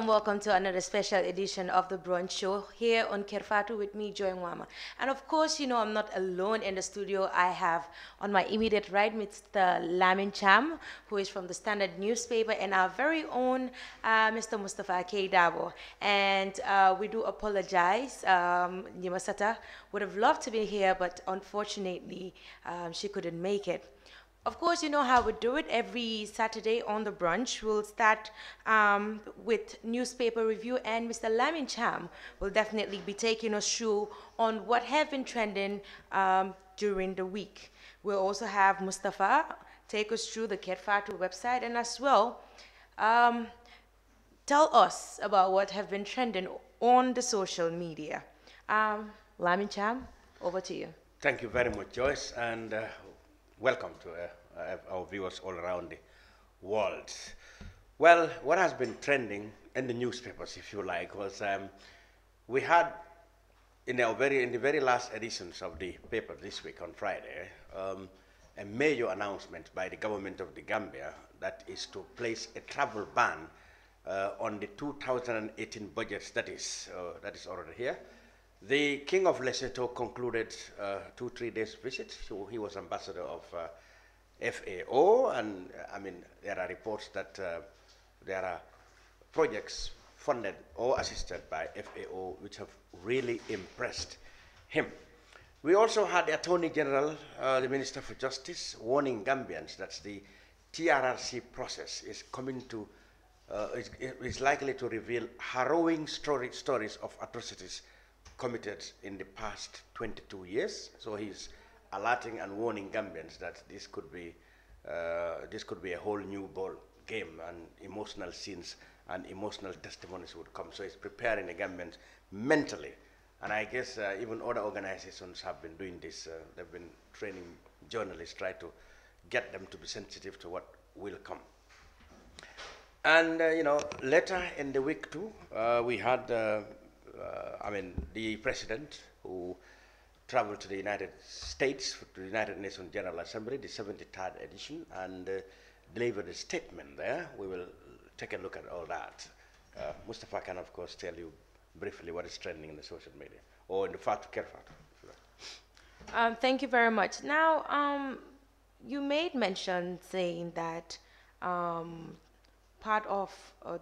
welcome to another special edition of the Brunch Show here on Fatou with me, Joy Mwama. And of course, you know, I'm not alone in the studio. I have on my immediate right Mr. Lamin Cham, who is from the Standard newspaper, and our very own Mr. Mustafa K. Dabo. And we do apologize. Nyimasata would have loved to be here, but unfortunately, she couldn't make it. Of course, you know how we do it every Saturday on the brunch. We'll start with newspaper review, and Mr. Lamin Cham will definitely be taking us through on what have been trending during the week. We'll also have Mustafa take us through the Fatou website, and as well tell us about what have been trending on the social media. Lamin Cham, over to you. Thank you very much, Joyce, and welcome to our viewers all around the world. Well, what has been trending in the newspapers, if you like, was we had in the very last editions of the paper this week on Friday a major announcement by the government of the Gambia that is to place a travel ban on the 2018 budgets that is already here. The King of Lesotho concluded 2-3 days visit. So he was ambassador of FAO, and I mean there are reports that there are projects funded or assisted by FAO which have really impressed him. We also had the Attorney General, the Minister for Justice, warning Gambians that the TRRC process is coming to is likely to reveal harrowing stories of atrocities committed in the past 22 years. So he's alerting and warning Gambians that this could be a whole new ball game, and emotional scenes and emotional testimonies would come. So he's preparing the Gambians mentally, and I guess even other organizations have been doing this. They've been training journalists, try to get them to be sensitive to what will come. And you know, later in the week too, we had the president who traveled to the United States, to the United Nations General Assembly, the 73rd edition, and delivered a statement there. We will take a look at all that. Mustafa can, of course, tell you briefly what is trending in the social media, or in the Kerr. Thank you very much. Now, you made mention saying that part of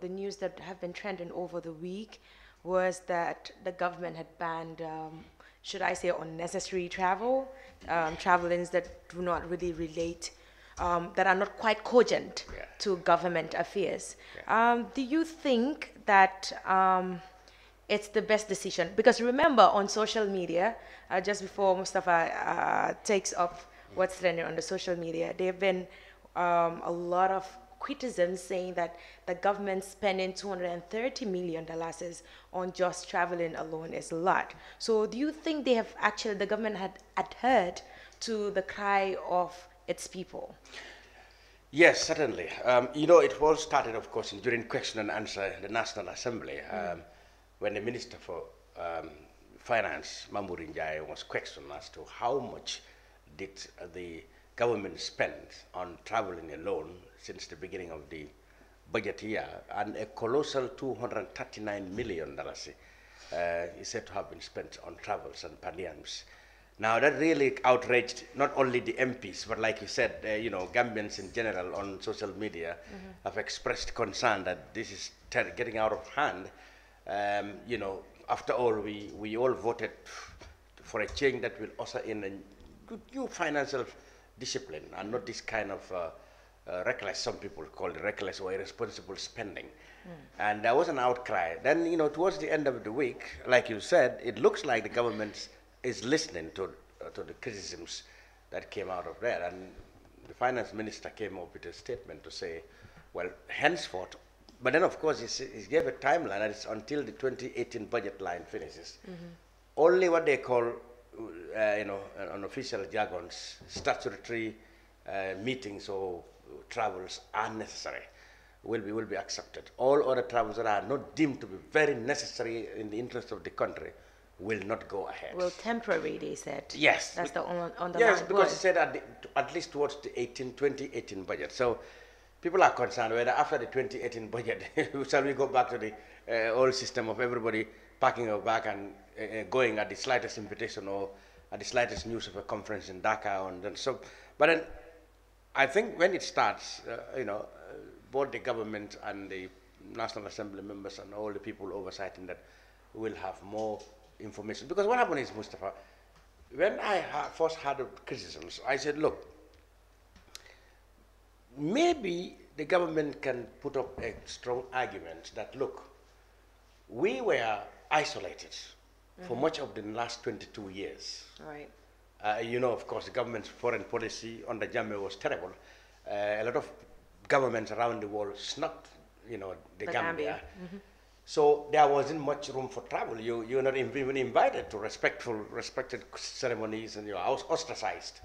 the news that have been trending over the week was that the government had banned, should I say, unnecessary travel, travelings that do not really relate, that are not quite cogent to government affairs. Do you think that it's the best decision? Because remember, on social media, just before Mustafa takes up what's trending on the social media, there have been a lot of criticism saying that the government spending $230 million on just traveling alone is a lot. So do you think they have actually, the government had adhered to the cry of its people? Yes, certainly. You know, it all started, of course, during question and answer in the National Assembly, when the Minister for Finance, Mamoury Njai, was questioned as to how much did the government spend on traveling alone since the beginning of the budget year, and a colossal $239 million is said to have been spent on travels and per diems. Now that really outraged not only the MPs, but like you said, you know, Gambians in general on social media have expressed concern that this is getting out of hand. You know, after all, we all voted for a change that will usher in a new financial discipline and not this kind of reckless, some people call it reckless or irresponsible spending. And there was an outcry. Then, you know, towards the end of the week, like you said, it looks like the government is listening to the criticisms that came out of there. And the finance minister came up with a statement to say, well, henceforth, but then of course he gave a timeline, and it's until the 2018 budget line finishes. Only what they call, you know, on official jargons, statutory meetings or travels are necessary, will be accepted. All other travels that are not deemed to be very necessary in the interest of the country will not go ahead. Well, temporary, they said. Yes. That's the underlying Yes, because word. he said at least towards the 2018 budget. So people are concerned whether after the 2018 budget, shall we go back to the old system of everybody packing a bag and going at the slightest invitation or at the slightest news of a conference in Dhaka. And then so, but then I think when it starts, both the government and the National Assembly members and all the people oversighting that will have more information. Because what happened is, Mustafa, when I first heard the criticisms, I said, look, maybe the government can put up a strong argument that, look, we were isolated for much of the last 22 years. Right. Of course, the government's foreign policy under Gambia was terrible. A lot of governments around the world snubbed, the Gambia. So there wasn't much room for travel. You're not even invited to respected ceremonies, and you're ostracized.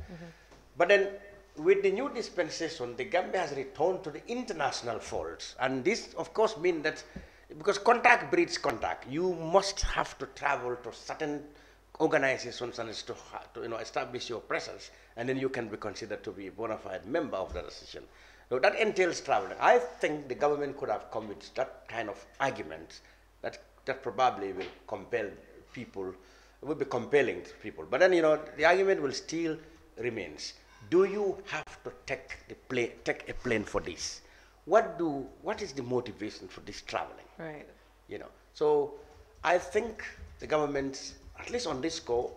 But then, with the new dispensation, the Gambia has returned to the international folds. And this, of course, means that, because contact breeds contact, you must have to travel to certain organizations and to establish your presence, and then you can be considered to be a bona fide member of that association. So that entails traveling. I think the government could have come with that kind of argument that probably will compel people, will be compelling to people. But then, the argument will still remains. Do you have to take a plane for this? What is the motivation for this traveling? Right. So I think the government, at least on this score,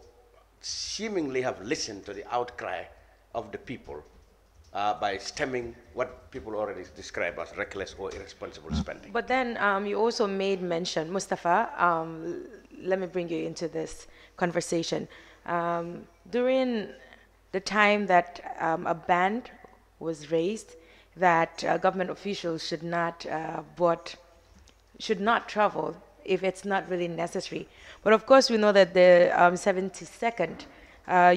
seemingly have listened to the outcry of the people by stemming what people already describe as reckless or irresponsible spending. But then you also made mention, Mustafa, let me bring you into this conversation. During the time that a ban was raised that government officials should not travel if it's not really necessary. But of course, we know that the 72nd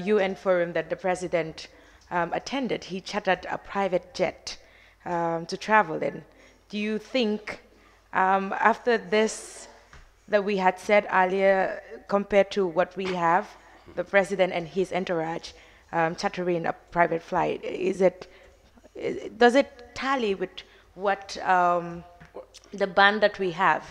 UN forum that the president attended, he chartered a private jet to travel in. Do you think after this that we had said earlier, compared to what we have, the president and his entourage chartering a private flight, does it tally with what the ban that we have?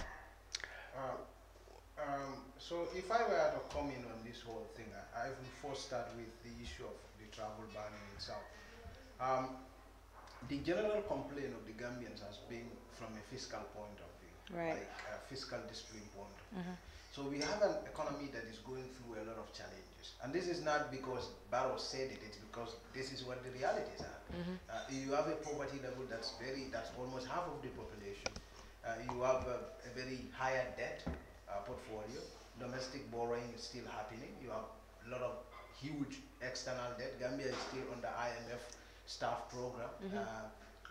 So if I were to comment on this whole thing, I will first start with the issue of the travel ban in itself. The general complaint of the Gambians has been from a fiscal point of view, right, like a fiscal discipline point of view. So we have an economy that is going through a lot of challenges. And this is not because Barrow said it, it's because this is what the realities are. You have a poverty level that's almost half of the population. You have a very higher debt portfolio. Domestic borrowing is still happening. You have a lot of huge external debt. Gambia is still on the IMF staff program,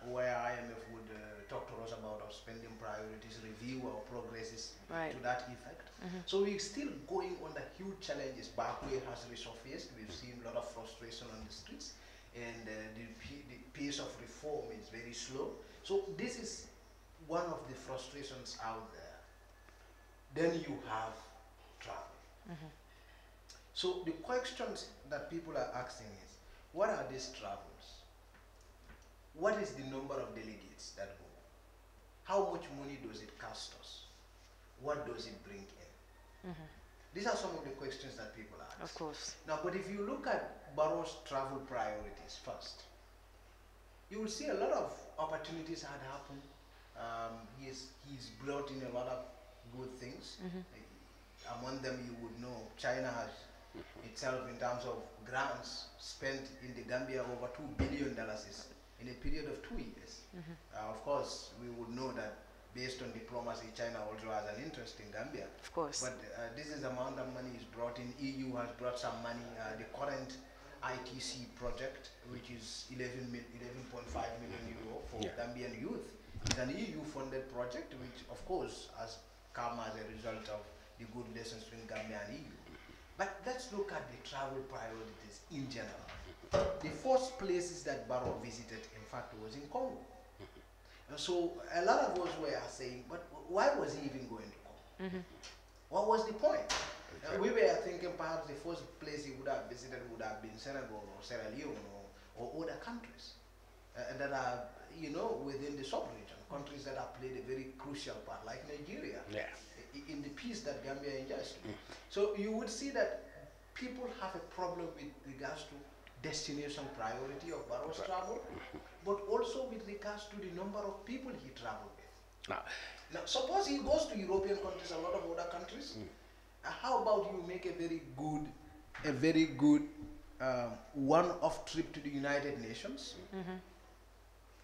where IMF would talk to us about our spending priorities, review our progresses to that effect. So we're still going under huge challenges. Backway has resurfaced. We've seen a lot of frustration on the streets, and the pace of reform is very slow. So this is one of the frustrations out there. Then you have travel. So the questions that people are asking is, what are these travels? What is the number of delegates that go? How much money does it cost us? What does it bring in? These are some of the questions that people ask. Of course. Now, but if you look at Barrow's travel priorities first, you will see a lot of opportunities had happened. He's brought in a lot of good things. Among them, you would know China has itself, in terms of grants, spent in the Gambia over $2 billion in a period of 2 years. Of course, we would know that based on diplomacy, China also has an interest in Gambia. Of course. But this is the amount of money is brought in. EU has brought some money. The current ITC project, which is 11.5 million euro for Gambian youth, is an EU-funded project, which of course has come as a result of the good relations between Gambia and EU. But let's look at the travel priorities in general. The first places that Barrow visited, in fact, was in Congo. And so a lot of us were saying, but why was he even going to Congo? What was the point? We were thinking perhaps the first place he would have visited would have been Senegal or Sierra Leone or other countries. that are, you know, within the sub-region, countries that have played a very crucial part, like Nigeria, in the peace that Gambia enjoys. So you would see that people have a problem with regards to destination priority of Barrow's travel, but also with regards to the number of people he traveled with. Now, suppose he goes to European countries, a lot of other countries. How about you make a very good one-off trip to the United Nations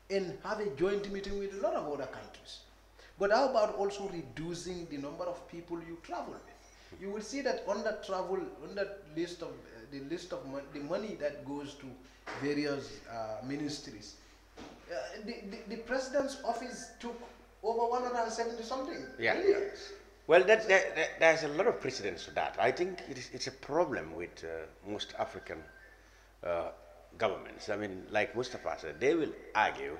and have a joint meeting with a lot of other countries? But how about also reducing the number of people you travel with? You will see that on that travel, on that list of the money that goes to various ministries, the president's office took over 170 something billion. Well, there's a lot of precedence to that. I think it's a problem with most African governments. I mean, like Mustafa said, they will argue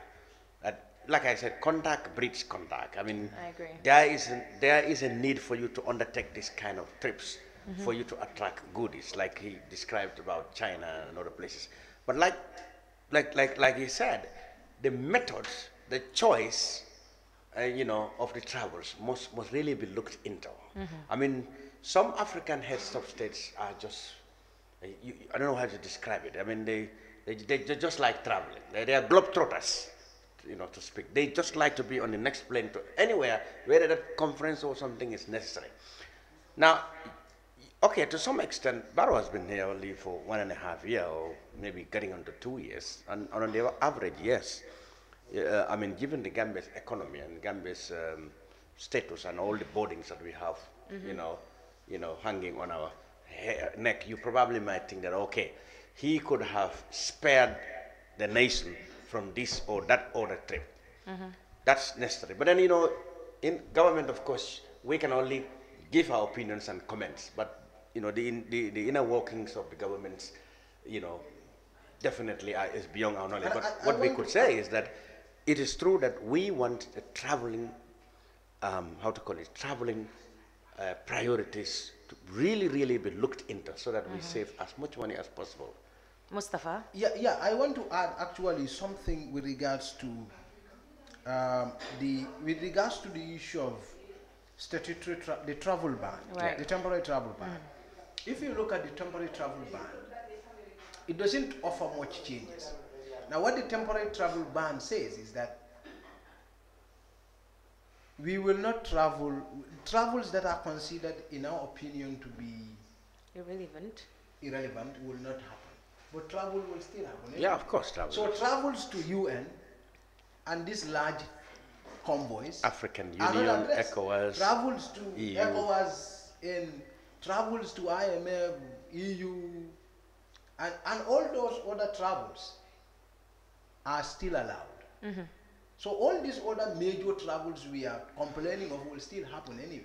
that, like I said, contact breeds contact. I mean, I agree. There is a need for you to undertake this kind of trips for you to attract goodies, like he described about China and other places. But like he said, the methods, the choice, you know, of the travels must really be looked into. I mean, some African heads of states are just, I don't know how to describe it. I mean, they just like traveling. They are globetrotters, you know, to speak. They just like to be on the next plane to anywhere, whether that conference or something is necessary. Now, okay, to some extent, Barrow has been here only for 1.5 years, or maybe getting on to 2 years, and on the average, yes. I mean, given the Gambia's economy and Gambia's status and all the boardings that we have, you know, hanging on our neck, you probably might think that, okay, he could have spared the nation from this or that other trip. That's necessary. But then, you know, in government, of course, we can only give our opinions and comments. But, you know, the inner workings of the governments, you know, definitely is beyond our knowledge. But what we could say is that it is true that we want the traveling, traveling priorities to really be looked into so that we save as much money as possible. Mustafa? Yeah, I want to add actually something with regards to the issue of statutory the travel ban, the temporary travel ban. If you look at the temporary travel ban, it doesn't offer much changes. Now, what the temporary travel ban says is that we will not travels that are considered, in our opinion, to be irrelevant will not happen. But travel will still happen. Yeah, of course, travel. So travels to UN and these large convoys, African Union, ECOWAS, travels to EU. ECOWAS, and travels to IMF, EU, and all those other travels are still allowed. So all these other major travels we are complaining of will still happen anyway.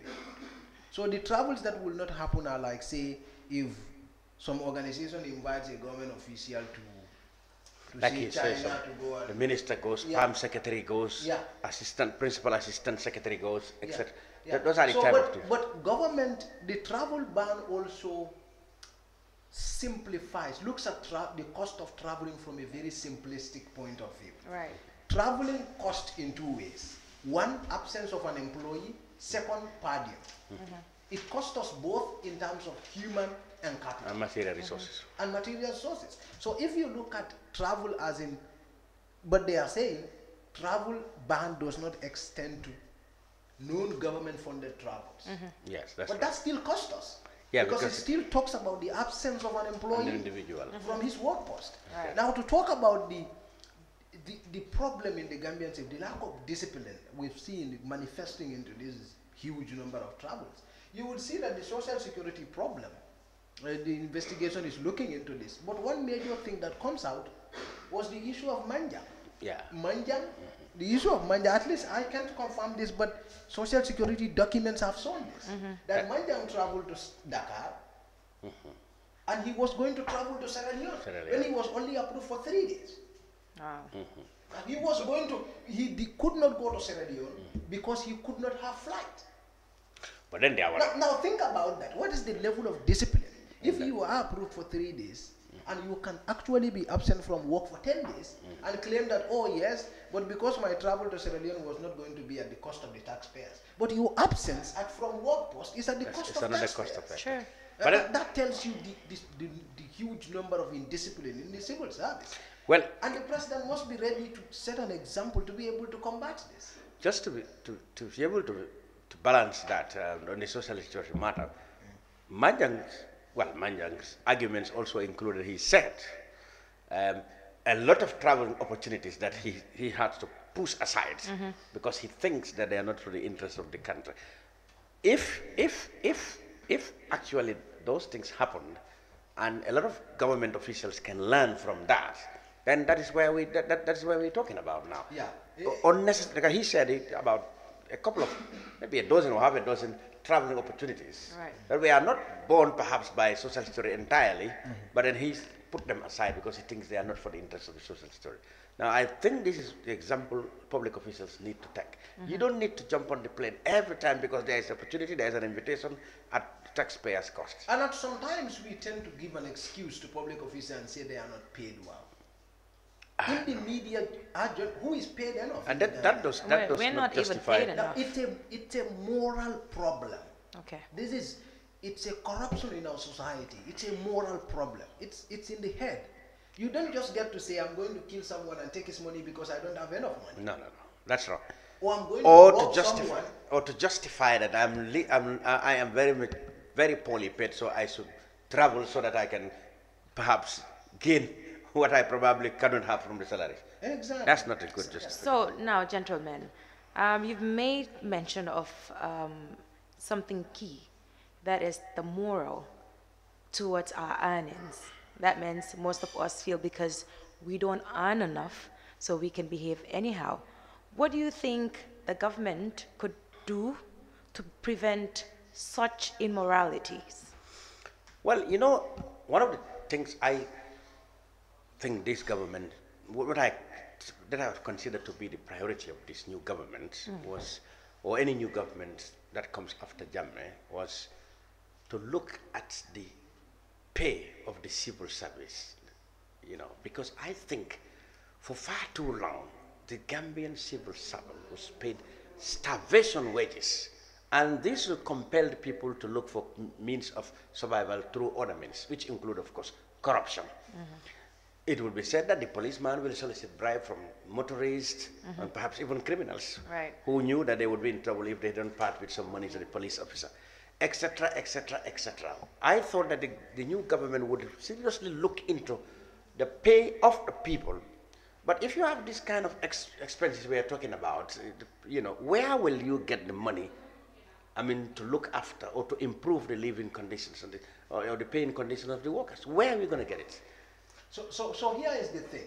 So the travels that will not happen are like, say, if some organization invites a government official to like see China to go. The minister goes, Prime Secretary goes, Principal Assistant Secretary goes, etc. Those are the type of things. But government, the travel ban also simplifies, looks at the cost of traveling from a very simplistic point of view. Right. Traveling costs in 2 ways. One, absence of an employee. Second, per diem. It costs us both in terms of human and capital. And material resources. And material resources. So if you look at travel as in, but they are saying travel ban does not extend to non-government funded travels. Yes, that's but right. that still costs us. Yeah, because it still talks about the absence of an employee individual from his work post. Right. Now, to talk about the problem in the Gambian state, the lack of discipline we've seen manifesting into this huge number of travels, you would see that the social security problem, the investigation is looking into this. But one major thing that comes out was the issue of Manja. Yeah. Manja, the issue of Manja, at least I can't confirm this, but social security documents have shown this. That Manjang traveled to Dakar, and he was going to travel to Sierra Leone when he was only approved for 3 days. He was going to, he could not go to Sierra Leone because he could not have flight. But then they are Now think about that. What is the level of discipline? If you are approved for 3 days and you can actually be absent from work for 10 days and claim that, oh yes, but because my travel to Sierra Leone was not going to be at the cost of the taxpayers. But your absence from work post is at the cost of taxpayers. Sure. But that tells you the huge number of indiscipline in the civil service. Well, and the president must be ready to set an example to be able to combat this. Just to be able to balance that on the social security matter, Manjang's arguments also included, he said, a lot of traveling opportunities that he had to push aside because he thinks that they are not for the interest of the country. If actually those things happen, and a lot of government officials can learn from that, then that is where that's where we're talking about now. Yeah. Unnecessary, because he said it about a couple of, maybe a dozen or half a dozen traveling opportunities. Right. That we are not born perhaps by social security entirely, but then he's put them aside because he thinks they are not for the interest of the social security. Now I think this is the example public officials need to take. You don't need to jump on the plane every time because there is an opportunity, there is an invitation at taxpayers' cost. And at sometimes we tend to give an excuse to public officials and say they are not paid well. In the media, who is paid enough? And that does we're not even justify paid enough. It's a moral problem. Okay. It's a corruption in our society. It's a moral problem. It's in the head. You don't just get to say, I'm going to kill someone and take his money because I don't have enough money. No, that's wrong. Or I'm going to rob someone. Or to justify that I am very poorly paid, so I should travel so that I can perhaps gain what I probably cannot have from the salary. Exactly. That's not a good justification. So now, gentlemen, you've made mention of something key, that is the moral towards our earnings. That means most of us feel because we don't earn enough, so we can behave anyhow. What do you think the government could do to prevent such immoralities? Well, one of the things I think this government, that I would consider to be the priority of this new government was, or any new government that comes after Jammeh, was to look at the pay of the civil service, because I think for far too long, the Gambian civil servant was paid starvation wages, and this will compel the people to look for means of survival through other means, which include, of course, corruption. It would be said that the policeman will solicit bribe from motorists and perhaps even criminals who knew that they would be in trouble if they don't part with some money to the police officer, etc., etc., etc. I thought that the new government would seriously look into the pay of the people. But if you have this kind of expenses we are talking about, where will you get the money, to look after or to improve the living conditions or the paying conditions of the workers? Where are we going to get it? So here is the thing.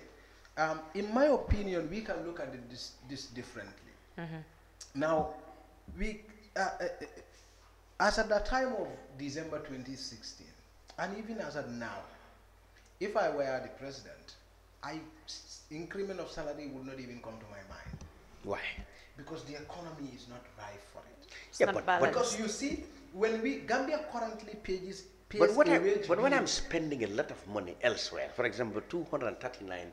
In my opinion, we can look at this differently. Now, as at the time of December 2016, and even as at now, if I were the president, increment of salary would not even come to my mind. Why? Because the economy is not ripe for it. It's not balanced. Because you see, when Gambia currently pays but when I'm spending a lot of money elsewhere, for example, 239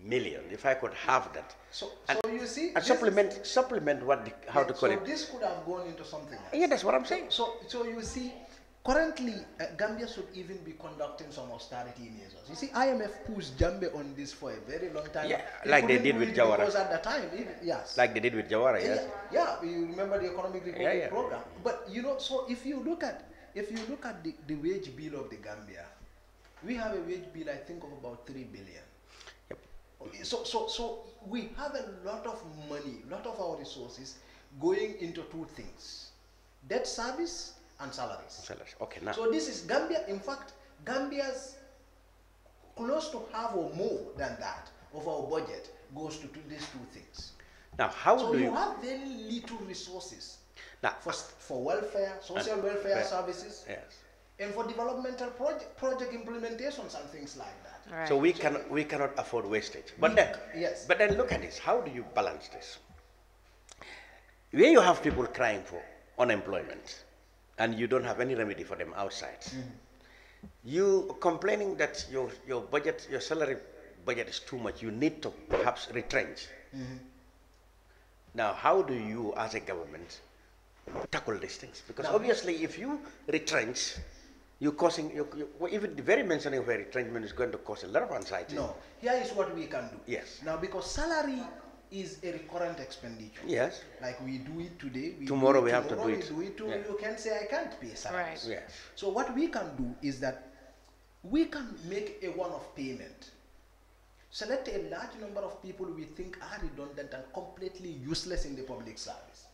million, if I could have that, so you see, and supplement what how to call it. So this could have gone into something else. Yeah, that's what I'm saying. So you see, currently Gambia should even be conducting some austerity measures. You see, IMF pushed Gambia on this for a very long time. Yeah, like they did with Jawara. Because at the time, yes. Like they did with Jawara, yes. Yeah, you remember the economic recovery program. But so if you look at the wage bill of the Gambia, we have a wage bill, I think, of about 3 billion. Yep. So we have a lot of money, a lot of our resources going into two things: debt service and salaries. Okay, now. So this is Gambia. In fact, Gambia's close to half or more than that of our budget goes to these two things. Now, how so do you have very little resources now, for welfare, social welfare services, yes, and for developmental project implementations and things like that. Right. So we cannot afford wastage. But then look at this. How do you balance this? Where you have people crying for unemployment, and you don't have any remedy for them outside. You complaining that your budget, your salary budget is too much. You need to perhaps retrench. Now, how do you, as a government, tackle these things? Because obviously, if you retrench, you're causing, well, even the very mentioning of a retrenchment is going to cause a lot of anxiety. No, here is what we can do. Yes. Now, because salary is a recurrent expenditure. Yes. Like we do it today. Tomorrow we have to do it. We do it tomorrow. You can say I can't pay salary. Right. Yes. So what we can do is that we can make a one-off payment. Select a large number of people we think are redundant and completely useless in the public service.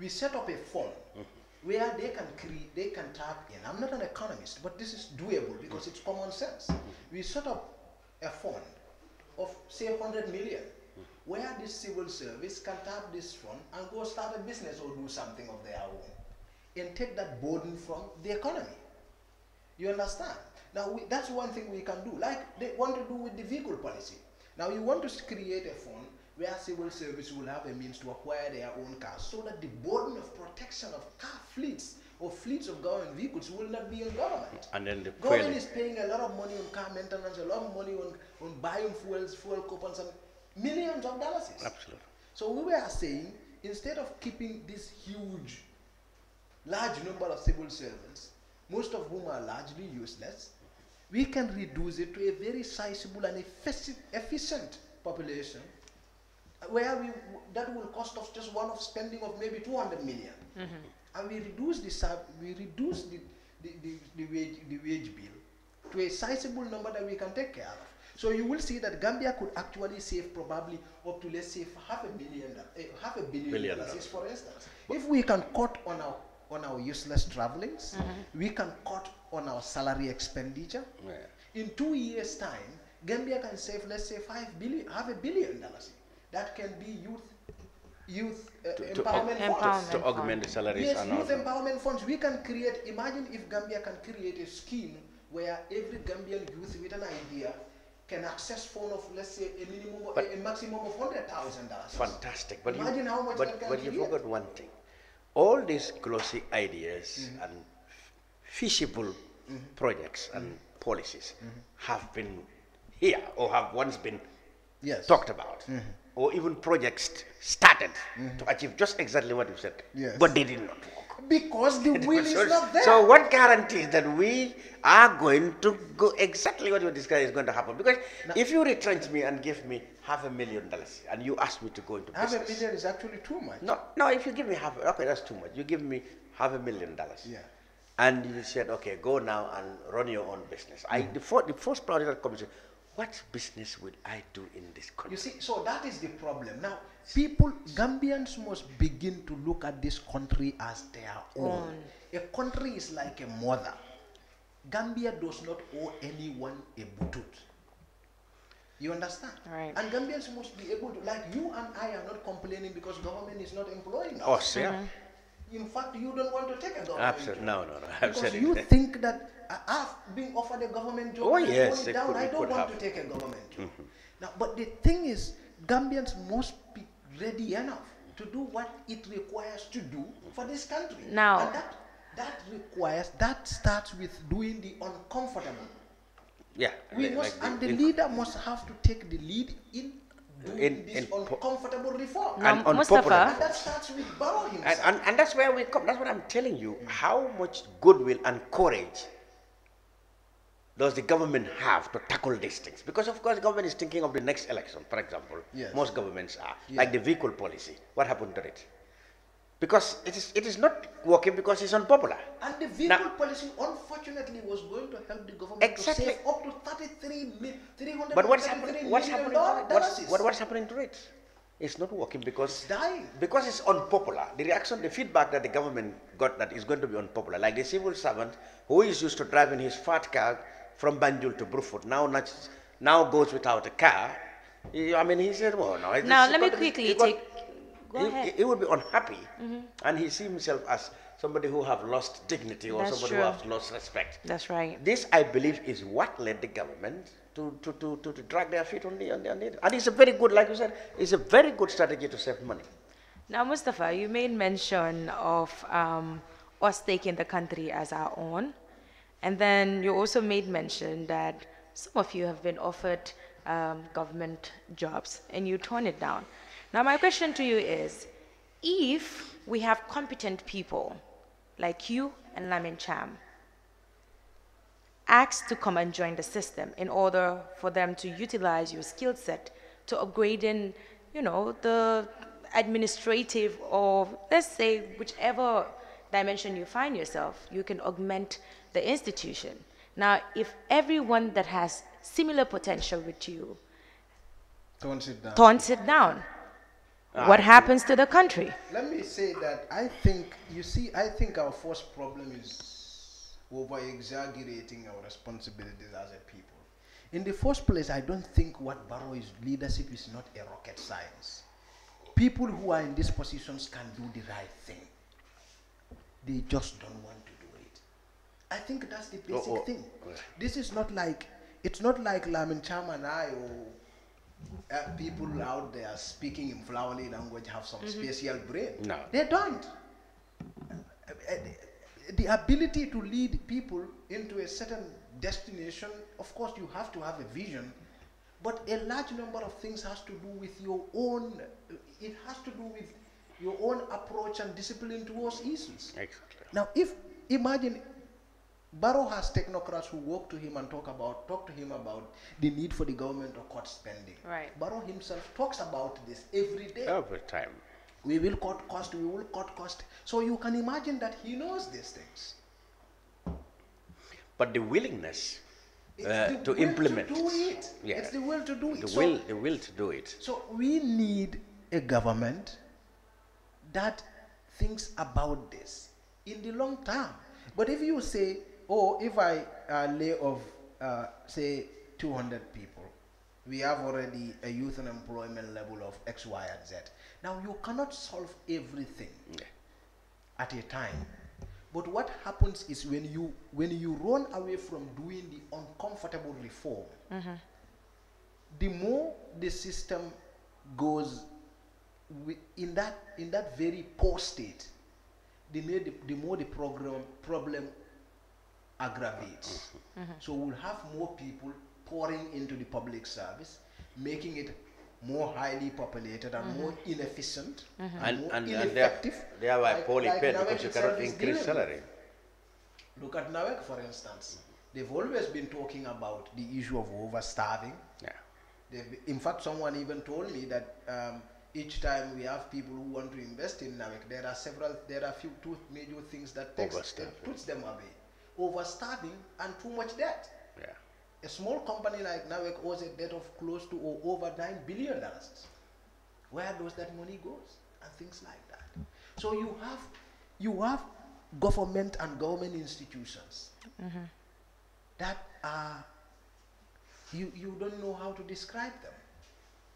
We set up a fund where they can tap in. I'm not an economist, but this is doable because it's common sense. We set up a fund of say 100 million, where this civil service can tap this fund and go start a business or do something of their own, and take that burden from the economy. You understand? Now, that's one thing we can do, like they want to do with the vehicle policy. Now, you want to create a fund where civil service will have a means to acquire their own cars so that the burden of protection of car fleets or fleets of government vehicles will not be on government. And then the government is paying a lot of money on car maintenance, a lot of money on buying fuels, fuel coupons, and millions of dollars. Absolutely. So we were saying, instead of keeping this huge, large number of civil servants, most of whom are largely useless, we can reduce it to a very sizable and efficient population, where that will cost us just one-off spending of maybe 200 million, and we reduce the wage bill to a sizable number that we can take care of. So you will see that Gambia could actually save probably up to, let's say, $500 million, for instance. If we can cut on our useless travelings, we can cut on our salary expenditure. In 2 years' time, Gambia can save, let's say, $5 billion. That can be youth empowerment funds. To augment the salaries. Yes, and youth empowerment funds. We can create, imagine if Gambia can create a scheme where every Gambian youth with an idea can access fund of, let's say, a maximum of $100,000. Fantastic. But imagine how much that can But you create. forgot one thing. All these glossy ideas and feasible projects and policies have been here or have once been talked about, or even projects started to achieve just exactly what you said, but they did not work. Because the will is not there. So what guarantees that we are going to go exactly what you described is going to happen? Because if you retrench me and give me $500,000 and you ask me to go into business. $500,000 is actually too much. No, if you give me okay, that's too much. You give me $500,000. Yeah. And you said, okay, go now and run your own business. The first project that comes in, what business will I do in this country? You see, so that is the problem. Now, Gambians must begin to look at this country as their own. A country is like a mother. Gambia does not owe anyone a butut. You understand? Right. And Gambians must be able to, like you and I are not complaining because government is not employing us. In fact, you don't want to take a government job. No. Because you think that being offered a government job, I don't want to take a government job. Now, but the thing is, Gambians must be ready enough to do what it requires to do for this country. Now, and that starts with doing the uncomfortable. Yeah. The leader must have to take the lead in doing this uncomfortable reform. Now, Mustafa, and that starts with Barrow himself. And that's where we come. That's what I'm telling you. How much goodwill and courage does the government have to tackle these things? Because of course, the government is thinking of the next election, for example. Yes. Most governments are. Like the vehicle policy. What happened to it? Because it is not working because it's unpopular. And the vehicle policy, unfortunately, was going to help the government to save up to $333 million. But what's happening to it? It's not working because it's dying. Because it's unpopular. The feedback that the government got that is going to be unpopular. Like the civil servant who is used to driving his fat car from Banjul to Brufut now goes without a car. He said, well, no. Now let me quickly take. Go ahead. He would be unhappy, and he sees himself as somebody who have lost dignity or somebody who has lost respect. That's right. This, I believe, is what led the government to drag their feet on the and it's a very good, like you said, it's a very good strategy to save money. Now, Mustafa, you made mention of us taking the country as our own, And then you also made mention that some of you have been offered government jobs and you turn it down. Now, my question to you is, if we have competent people like you and Lamin Cham asked to come and join the system in order for them to utilize your skill set to upgrade in, the administrative or let's say whichever dimension you find yourself, you can augment the institution. Now, if everyone that has similar potential with you tones it down, what happens to the country? Let me say that I think our first problem is over exaggerating our responsibilities as a people. In the first place, I don't think what Barrow is leadership is not a rocket science. People who are in these positions can do the right thing. They just don't want to do it. I think that's the basic thing. This is not like, it's not like Lamin Cham and I or people out there speaking in flowery language have some special brain. No. They don't. The ability to lead people into a certain destination, of course you have to have a vision, but a large number of things has to do with your own, it has to do with your own approach and discipline towards issues. Exactly. Now, imagine Barrow has technocrats who walk to him and talk to him about the need for the government to cut spending. Right. Barrow himself talks about this every day. Every time. We will cut cost, we will cut cost. So you can imagine that he knows these things. But the willingness It's the to will implement to do it. Yeah. It's the will to do it. The will to do it. So we need a government that thinks about this in the long term. But if you say, oh, if I lay off, say, 200 people, we have already a youth unemployment level of X, Y, and Z. Now, you cannot solve everything at a time. But what happens is when you run away from doing the uncomfortable reform, the more the system goes in that very poor state, the more the problem aggravates. So we'll have more people pouring into the public service, making it more highly populated and more inefficient and more ineffective. They are poorly paid because you cannot increase salary. Look at NAWEC, for instance. They've always been talking about the issue of overstarving. Yeah. In fact, someone even told me that each time we have people who want to invest in NAWEC, there are two major things that puts them away. Overstarving and too much debt. Yeah. A small company like NAWEC owes a debt of close to over $9 billion. Where does that money go? And things like that. So you have government and government institutions that are, you don't know how to describe them.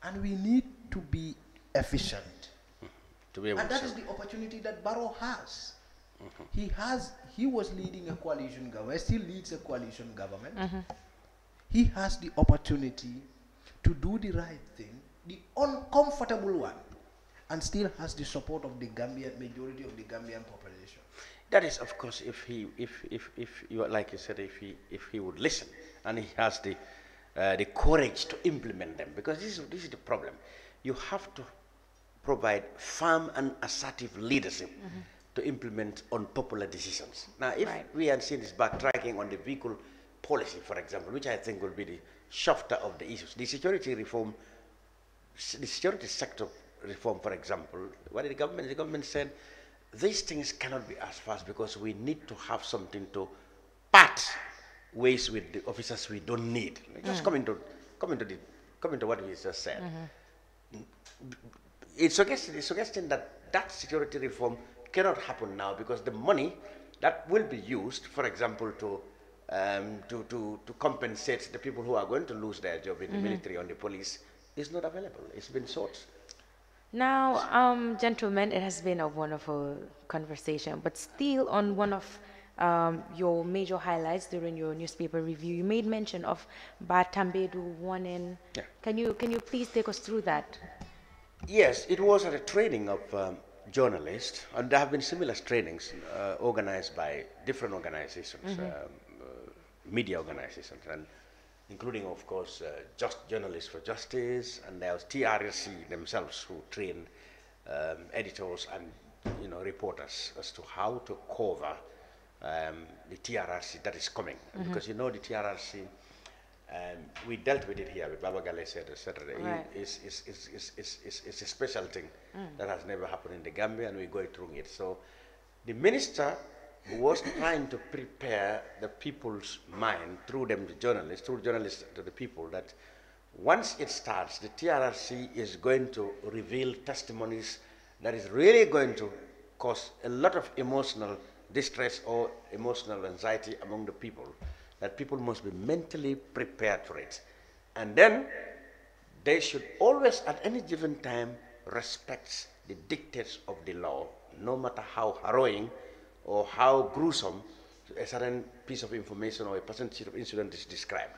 And we need to be efficient. To be able and that is the opportunity that Barrow has. He was leading a coalition government, still leads a coalition government. He has the opportunity to do the right thing, the uncomfortable one, and still has the support of the majority of the Gambian population. That is, of course, if you like you said, if he would listen and he has the courage to implement them, because this is the problem. You have to provide firm and assertive leadership to implement unpopular decisions. Now, if we had seen this backtracking on the vehicle policy, for example, which I think will be the shofter of the issues, the security sector reform, for example, what did the government said, these things cannot be as fast because we need to have something to part ways with the officers we don't need. Just come into what we just said. It's suggesting that security reform cannot happen now because the money that will be used, for example, to compensate the people who are going to lose their job in the military or the police is not available. It's been sought. Now, gentlemen, it has been a wonderful conversation, but still on one of your major highlights during your newspaper review, you made mention of Batambedu warning. Yeah. Can you please take us through that? Yes, it was at a training of journalists, and there have been similar trainings organized by different organizations, media organizations, and including, of course, Just Journalists for Justice, and there was TRC themselves who trained editors and reporters as to how to cover the TRRC that is coming. Because the TRRC, we dealt with it here with Baba Gale said, etc. Right. It's a special thing that has never happened in the Gambia, and we're going through it. So the minister was trying to prepare the people's mind through journalists to the people, that once it starts, the TRRC is going to reveal testimonies that is really going to cause a lot of emotional distress or emotional anxiety among the people, that people must be mentally prepared for it. And then they should always, at any given time, respect the dictates of the law, no matter how harrowing or how gruesome a certain piece of information or a percentage of incident is described.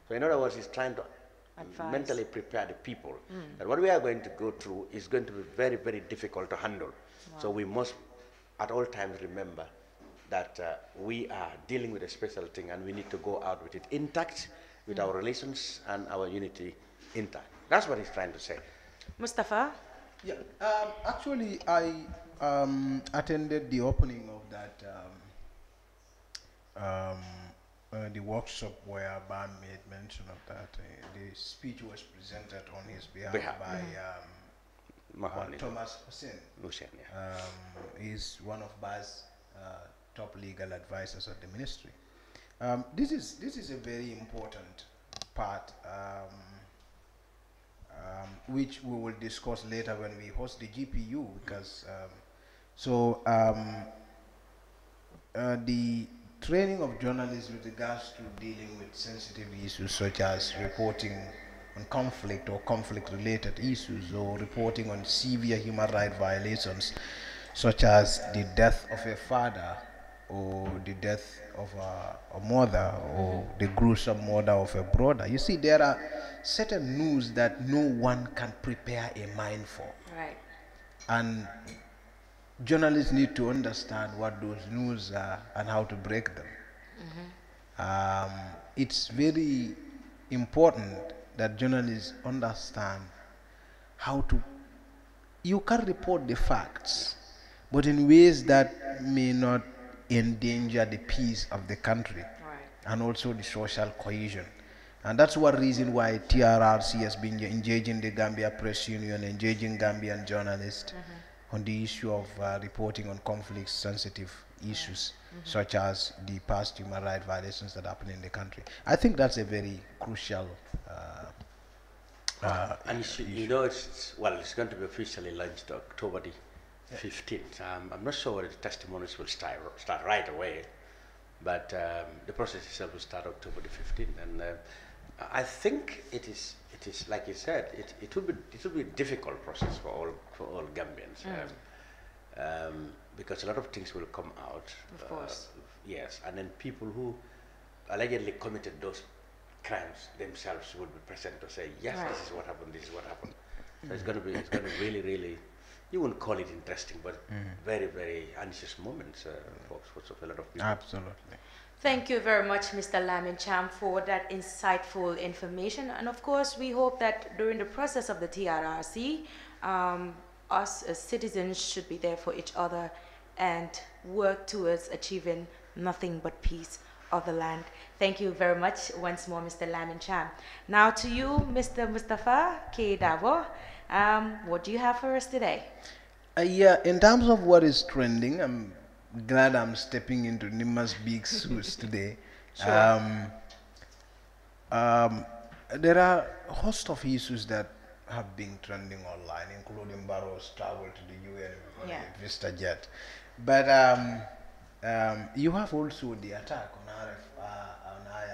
So in other words, he's trying to mentally prepare the people that what we are going to go through is going to be very, very difficult to handle. Wow. So we must at all times remember that we are dealing with a special thing, and we need to go out with it intact, with our relations and our unity intact. That's what he's trying to say. Mustafa? Yeah, actually, I attended the opening of that the workshop where Ban made mention of that. The speech was presented on his behalf by Thomas Hussein. Yeah. He's one of Ban's top legal advisors at the ministry. This is a very important part, which we will discuss later when we host the GPU, because the training of journalists with regards to dealing with sensitive issues such as reporting on conflict or conflict-related issues, or reporting on severe human rights violations such as the death of a father, or the death of a mother, or the gruesome murder of a brother. You see, there are certain news that no one can prepare a mind for. Right. And journalists need to understand what those news are and how to break them. It's very important that journalists understand how to, you can report the facts, but in ways that may not endanger the peace of the country, and also the social cohesion. And that's one reason why TRRC has been engaging the Gambia Press Union, engaging Gambian journalists on the issue of reporting on conflict-sensitive issues, such as the past human rights violations that happen in the country. I think that's a very crucial and it's going to be officially launched October the 15th. I'm not sure whether the testimonies will start right away, but the process itself will start October the 15th. And I think it is like you said, it will be a difficult process for all Gambians, because a lot of things will come out. Of course. Yes, and then people who allegedly committed those crimes themselves would be present to say, yes, this is what happened, this is what happened. So it's going to be really, really, you wouldn't call it interesting, but very, very anxious moments for a lot of people. Absolutely. Thank you very much, Mr. Lamin Cham, for that insightful information. And of course, we hope that during the process of the TRRC, us as citizens should be there for each other and work towards achieving nothing but peace of the land. Thank you very much once more, Mr. Lamin Cham. Now to you, Mr. Mustafa K. Davo. What do you have for us today? Yeah, in terms of what is trending, I'm glad I'm stepping into Nima's big shoes today. Sure. There are a host of issues that have been trending online, including Barrow's travel to the UN on a Vista jet. But you have also the attack on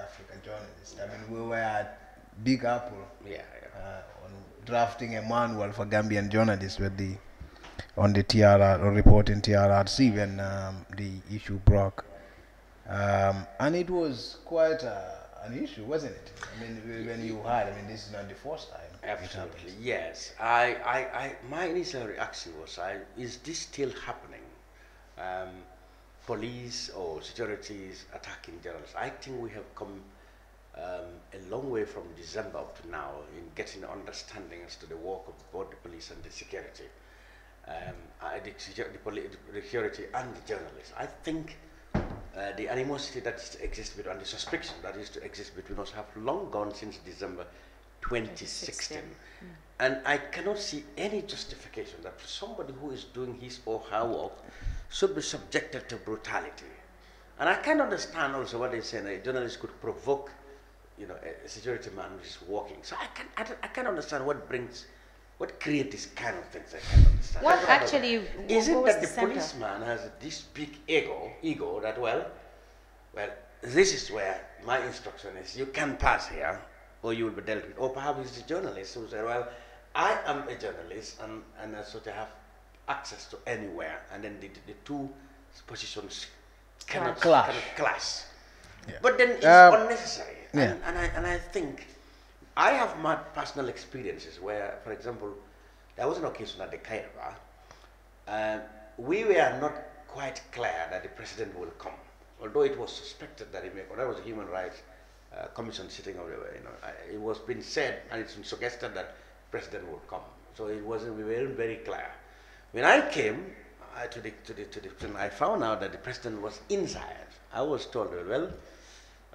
African journalists. I mean, we were at Big Apple on drafting a manual for Gambian journalists with on the TRR, or reporting TRRC when the issue broke. And it was quite an issue, wasn't it? I mean, when you heard, I mean, this is not the first time. Absolutely, yes. My initial reaction was, is this still happening? police or securities attacking journalists. I think we have come a long way from December up to now in getting understanding as to the work of both the police and the security, the security and the journalists. I think the animosity that exists between, and the suspicion that is to exist between us have long gone since December 2016. And I cannot see any justification that somebody who is doing his or her work should be subjected to brutality. And I can understand also what they say, a journalist could provoke, you know, a security man who is walking. So I can understand what creates this kind of things. I can understand. What actually, is it that the center? policeman has this big ego that, well, this is where my instruction is, you can pass here, or you will be dealt with. Or perhaps it's the journalist who said, well, I am a journalist, and so to have access to anywhere, and then the two positions cannot clash. Yeah. But then it's unnecessary. Yeah. And I think I have my personal experiences where, for example, there was an occasion at the Kerr, we were not quite clear that the president will come, although it was suspected that he may come. That was a human rights commission sitting over there. You know, it was been said and it's been suggested that the president would come. So it wasn't. We weren't very clear. When I came to the I found out that the president was inside. I was told, well,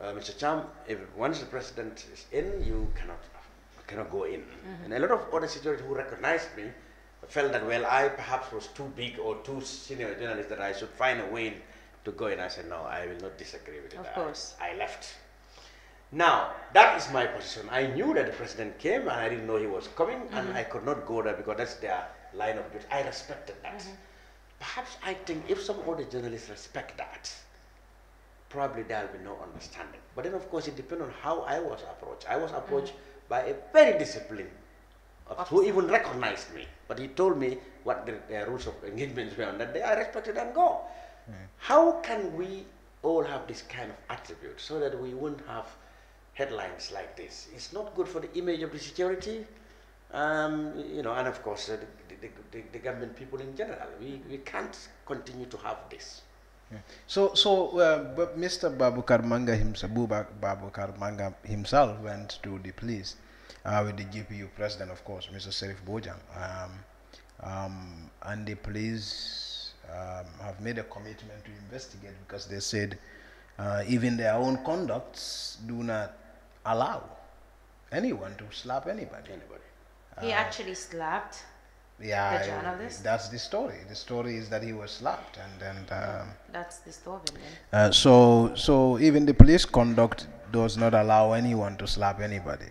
Mr. Cham, once the president is in, you cannot go in. And a lot of other security who recognized me felt that, well, I perhaps was too big or too senior a journalist that I should find a way to go in. I said, no, I will not disagree with it. Of course. I left. Now, that is my position. I knew that the president came and I didn't know he was coming, and I could not go there because that's their line of duty. I respected that. Perhaps I think if some other journalists respect that, probably there will be no understanding. But then, of course, it depends on how I was approached. I was approached by a very disciplined officer who even recognized me. But he told me what the rules of engagement were, and that I respected and go. How can we all have this kind of attribute so that we won't have headlines like this? It's not good for the image of the security, you know, and of course the government people in general. We can't continue to have this. But Mr. Babukar Manga himself, Babukar Manga himself went to the police with the GPU president, of course, Mr. Serif Bojang, and the police have made a commitment to investigate because they said even their own conducts do not allow anyone to slap anybody. He actually slapped the journalist. That's the story. The story is that he was slapped, and that's disturbing. So even the police conduct does not allow anyone to slap anybody,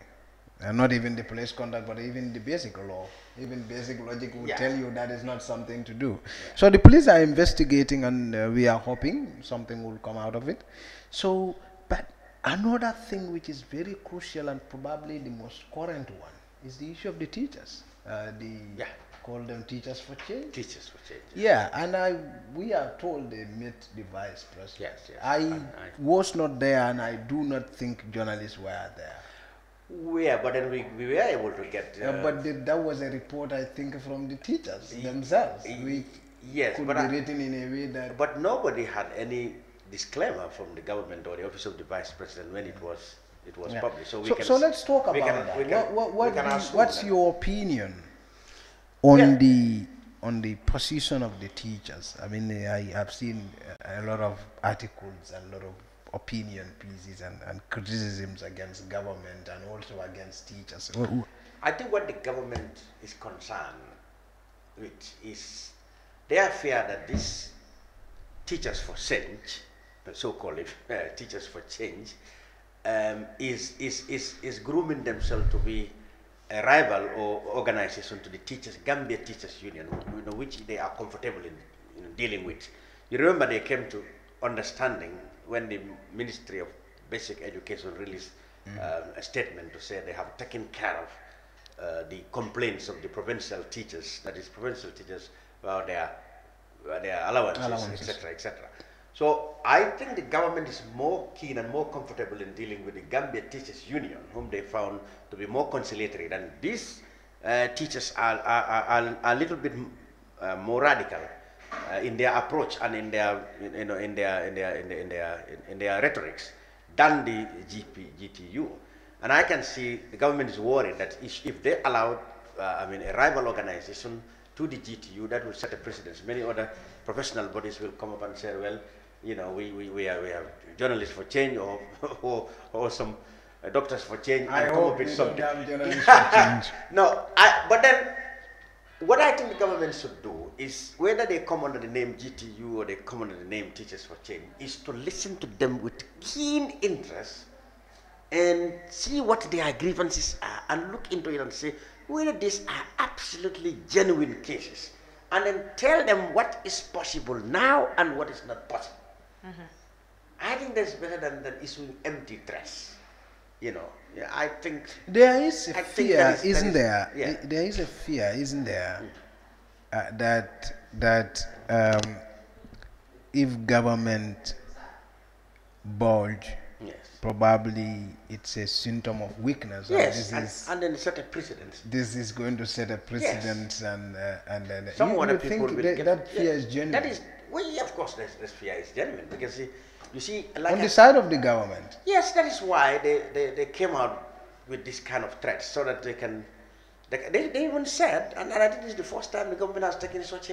and not even the police conduct, but even the basic law, even basic logic would tell you that is not something to do. So the police are investigating, and we are hoping something will come out of it. So, but another thing which is very crucial and probably the most current one is the issue of the teachers. Call them teachers for change. Teachers for change. Yeah, and we are told they met the vice president. Yes. I was not there, and I do not think journalists were there. But then we were able to get. But that was a report, I think, from the teachers themselves. Could be written in a way that. But nobody had any disclaimer from the government or the office of the vice president when it was published. So let's talk about that. What's your opinion on the position of the teachers? I mean, I have seen a lot of articles and a lot of opinion pieces and criticisms against government and also against teachers. I think what the government is concerned with is their fear that these teachers for change, the so-called teachers for change, is grooming themselves to be a rival or organization to the Gambia Teachers Union, which they are comfortable in dealing with. You remember they came to understanding when the Ministry of Basic Education released a statement to say they have taken care of the complaints of the provincial teachers, that is provincial teachers, about their allowances, etc., etc. So I think the government is more keen and more comfortable in dealing with the Gambia Teachers Union, whom they found to be more conciliatory than these teachers are a little bit more radical in their approach and in their in their rhetorics than the GTU. And I can see the government is worried that if they allow a rival organization to the GTU, that will set a precedence. Many other professional bodies will come up and say, well, we have journalists for change or some doctors for change. I and hope come up with we something. don't have journalists for change. No, but then what I think the government should do is, whether they come under the name GTU or they come under the name Teachers for Change, is to listen to them with keen interest and see what their grievances are and look into it and say whether these are absolutely genuine cases, and then tell them what is possible now and what is not possible. I think that's better than issuing empty threats. I think there is a fear, isn't there? Yeah. There is a fear, isn't there, that if government bulge, yes, probably it's a symptom of weakness. Yes, and then set a precedent. This is going to set a precedent, and then some you other think people will that fear is genuine. That is, well, yeah, of course, this fear is genuine, because you see, like on the side of the government. Yes, that is why they came out with this kind of threats, so that they can. They even said, and I think this is the first time the government has taken such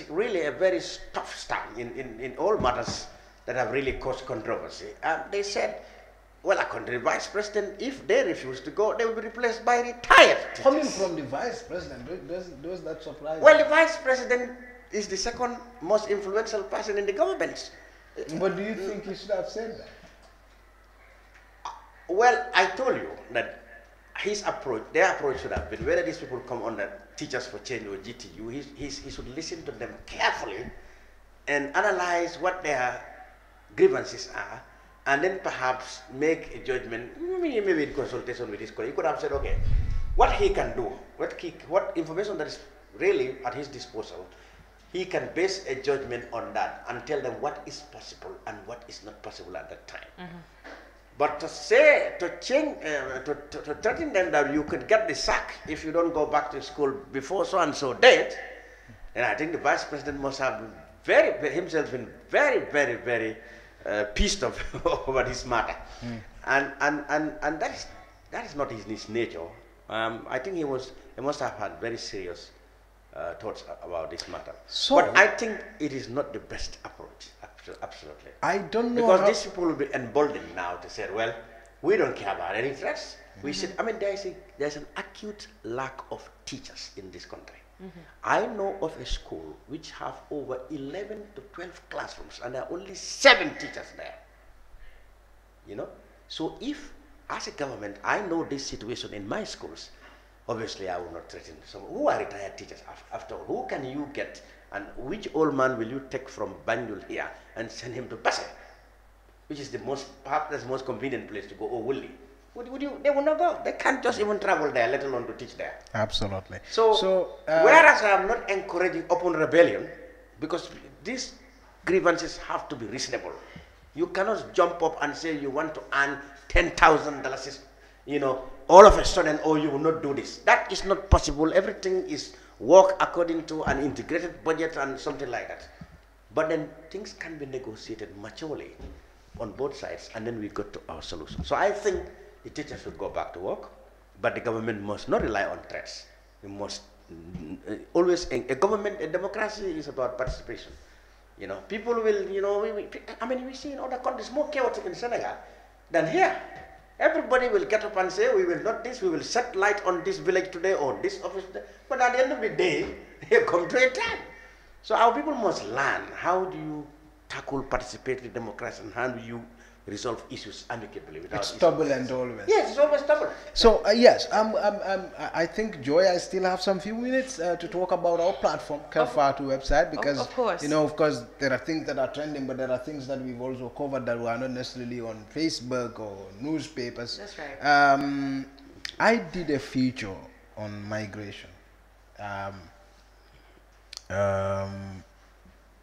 really a very tough stand in all matters that have really caused controversy. And they said, well, according to the vice president, if they refuse to go, they will be replaced by retired teachers. Coming from the vice president, does that surprise Well, you? the vice president is the second most influential person in the government. But do you think he should have said that? Well, I told you that their approach should have been, whether these people come under Teachers for Change or GTU, he should listen to them carefully and analyze what their grievances are, and then perhaps make a judgment, maybe in consultation with his colleague. He could have said, okay, what he can do, what information that is really at his disposal, he can base a judgment on that and tell them what is possible and what is not possible at that time. But to threaten them that you could get the sack if you don't go back to school before so and so date, then I think the vice president must have himself been very, very, very pissed off over this matter, and that is not his nature. I think he must have had very serious thoughts about this matter. So, but I think it is not the best approach. Absolutely. I don't know, because these people will be emboldened now to say, well, we don't care about any threats. We should. I mean, there's an acute lack of teachers in this country. I know of a school which have over 11 to 12 classrooms, and there are only 7 teachers there. So if, as a government, I know this situation in my schools, obviously I will not threaten some who are retired teachers. After all, who can you get, and which old man will you take from Banjul here and send him to Basse, which is perhaps the most convenient place to go, or Wuli? They will not go. They can't just even travel there, let alone to teach there. Absolutely. So whereas I am not encouraging open rebellion, because these grievances have to be reasonable. You cannot jump up and say you want to earn $10,000, all of a sudden, oh, you will not do this. That is not possible. Everything is work according to an integrated budget and something like that. But then things can be negotiated maturely on both sides, and then we got to our solution. So I think the teachers should go back to work, but the government must not rely on threats. We must always, a democracy is about participation. People will, we see in other countries more chaotic in Senegal than here. Everybody will get up and say, we will not this, we will set light on this village today or this office today. But at the end of the day, they come to a time. So our people must learn, how do you tackle participatory democracy, and how do you resolve issues amicably without it's turbulent always. Yes, it's always turbulent. So yes, I think, Joy, I still have some few minutes to talk about our platform, Kerr Fatou website, because of course, of course, there are things that are trending, but there are things that we've also covered that were not necessarily on Facebook or newspapers. That's right. I did a feature on migration.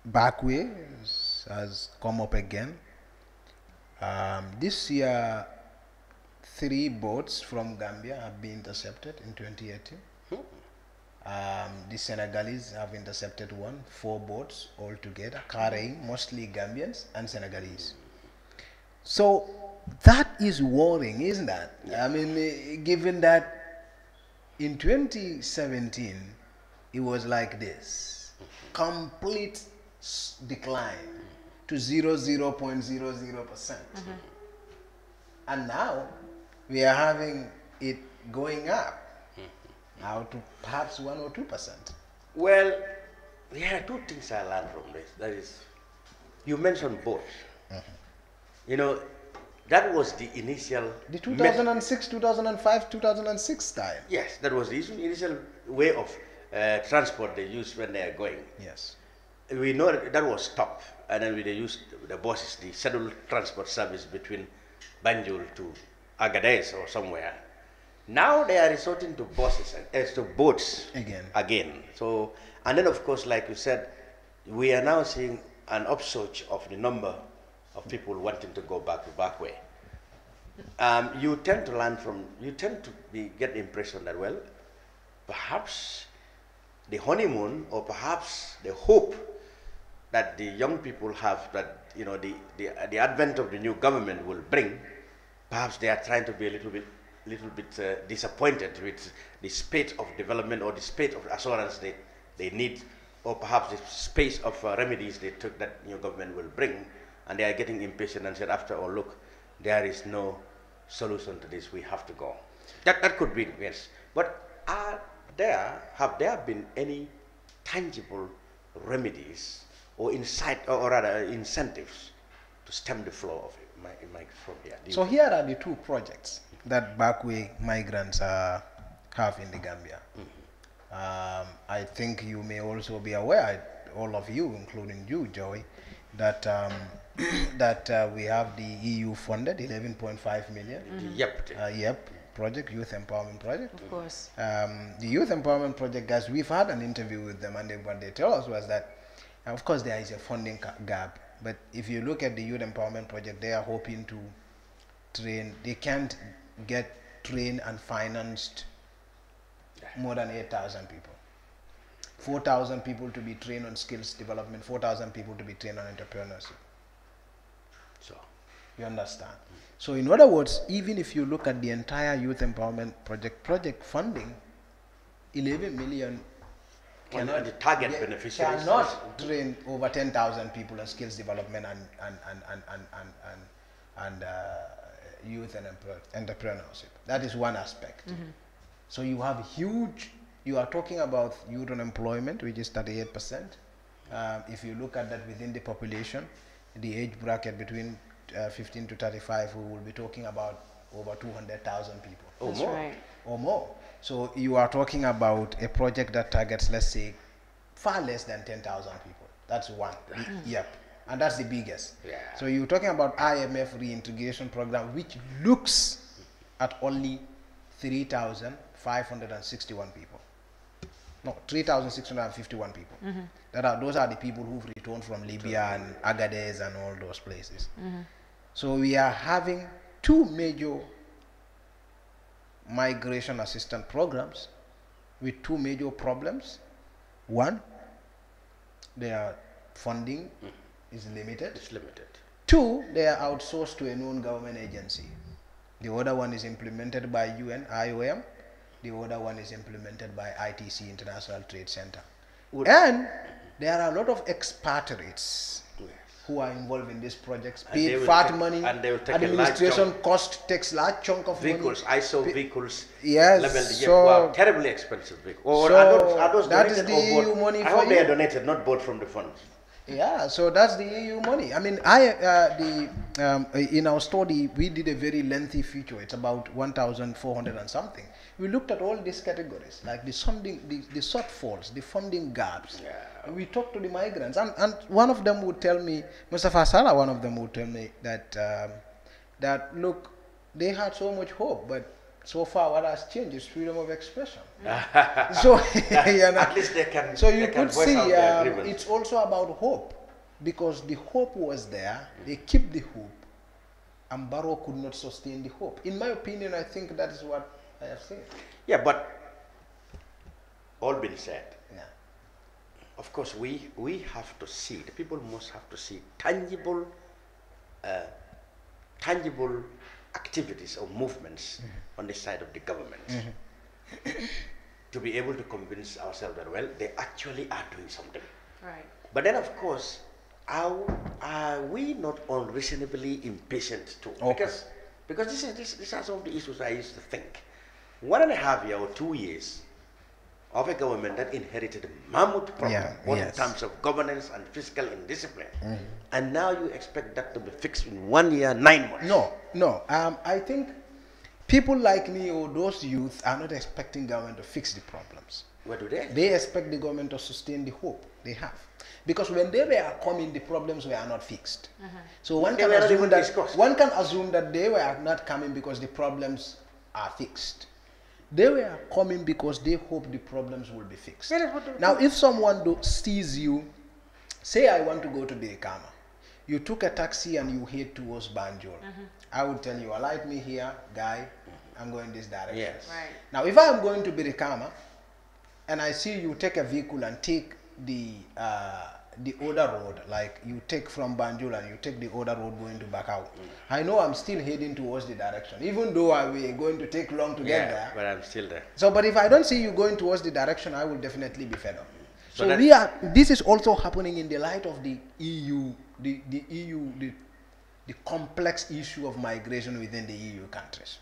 Backway has come up again. This year, 3 boats from Gambia have been intercepted in 2018. The Senegalese have intercepted 4 boats altogether, carrying mostly Gambians and Senegalese. So that is worrying, isn't that? I mean, given that in 2017, it was like this, complete decline to 0.00%. And now we are having it going up now to perhaps 1 or 2%. Well, there are 2 things I learned from this. That is, you mentioned boats. You know, that was the initial... The 2006, 2005, 2006 time. Yes, that was the initial way of transport they used when they are going. Yes. We know that was stopped, and then they used the buses, the scheduled transport service between Banjul to Agadez or somewhere. Now they are resorting to buses, to boats again. So, and then of course, like you said, we are now seeing an upsurge of the number of people wanting to go back to back way. You tend to learn from, get the impression that, well, perhaps the honeymoon, or perhaps the hope that the young people have, that, you know, the advent of the new government will bring, perhaps they are trying to be a little bit disappointed with the spate of development or the spate of assurance they need, or perhaps the space of remedies they took that new government will bring, and they are getting impatient and said, after all, look, there is no solution to this, we have to go. That could be, yes. But have there been any tangible remedies or rather incentives to stem the flow of from here? So here are the 2 projects that backway migrants have in the Gambia. I think you may also be aware, all of you, including you, Joey, that that we have the EU funded 11.5 million. Yep, project, Youth Empowerment Project. Of course. The Youth Empowerment Project, guys, we've had an interview with them, and what they tell us was that, of course, there is a funding gap. But if you look at the Youth Empowerment Project, they are hoping to train, they can't get trained and financed more than 8,000 people. 4,000 people to be trained on skills development, 4,000 people to be trained on entrepreneurship. So, you understand? So in other words, even if you look at the entire Youth Empowerment Project funding, 11 million cannot, the target beneficiaries cannot train over 10,000 people on skills development and youth and entrepreneurship. That is one aspect. So you have huge, you are talking about youth unemployment, which is 38%. If you look at that within the population, the age bracket between 15 to 35, we will be talking about over 200,000 people. That's right. Or more. So you are talking about a project that targets, let's say, far less than 10,000 people. That's one. Yep. And that's the biggest. Yeah. So you're talking about IMF reintegration program, which looks at only 3,561 people. No, 3,651 people. Those are the people who've returned from Libya and Agadez and all those places. So we are having 2 major migration assistance programs with 2 major problems. One, their funding is limited. It's limited. 2, they are outsourced to a non-government agency. The other one is implemented by UN, IOM. The other one is implemented by ITC, International Trade Center. And there are a lot of expatriates who are involved in these projects, paid fat money, and they will take administration cost takes large chunk of vehicles, money. ISO vehicles, yes, so terribly expensive vehicles. Or so are those that donated is the EU money I for hope you. they are donated, not bought from the funds. Yeah, so that's the EU money. I mean, in our study, we did a very lengthy feature. It's about 1,400 and something. We looked at all these categories, like the funding, the shortfalls, the funding gaps. Yeah. We talked to the migrants, and one of them would tell me, Mustafa Salah, one of them would tell me that, that look, they had so much hope, but so far what has changed is freedom of expression. So, you know, at least they can. So you could see it's it's also about hope, because the hope was there, they keep the hope, and Barrow could not sustain the hope. In my opinion, I think that is what I have said. Yeah, but all been said. Yeah. Of course, we have to see, the people must have to see tangible, tangible activities or movements on the side of the government to be able to convince ourselves that, well, they actually are doing something. Right. But then, of course, are we not unreasonably impatient too? Okay. Because these are some of the issues I used to think. 1.5 years or 2 years of a government that inherited a mammoth problem, both in terms of governance and fiscal indiscipline. And now you expect that to be fixed in 1 year, 9 months. No. I think people like me or those youth are not expecting government to fix the problems. What do they? They expect the government to sustain the hope they have. Because when they were coming, the problems were not fixed. So one can assume that they were not coming because the problems are fixed. They were coming because they hope the problems will be fixed. Now, if someone sees you, say I want to go to Birikama, you took a taxi and you head towards Banjul. I would tell you, alight me here, guy, I'm going this direction. Yes. Right. Now, if I am going to Birikama and I see you take a vehicle and take the other road, like you take from Banjul and you take the other road going to Bakau, I know I'm still heading towards the direction, even though we're going to take long to get there. But I'm still there. So, but if I don't see you going towards the direction, I will definitely be fed up. So This is also happening in the light of the EU, the complex issue of migration within the EU countries.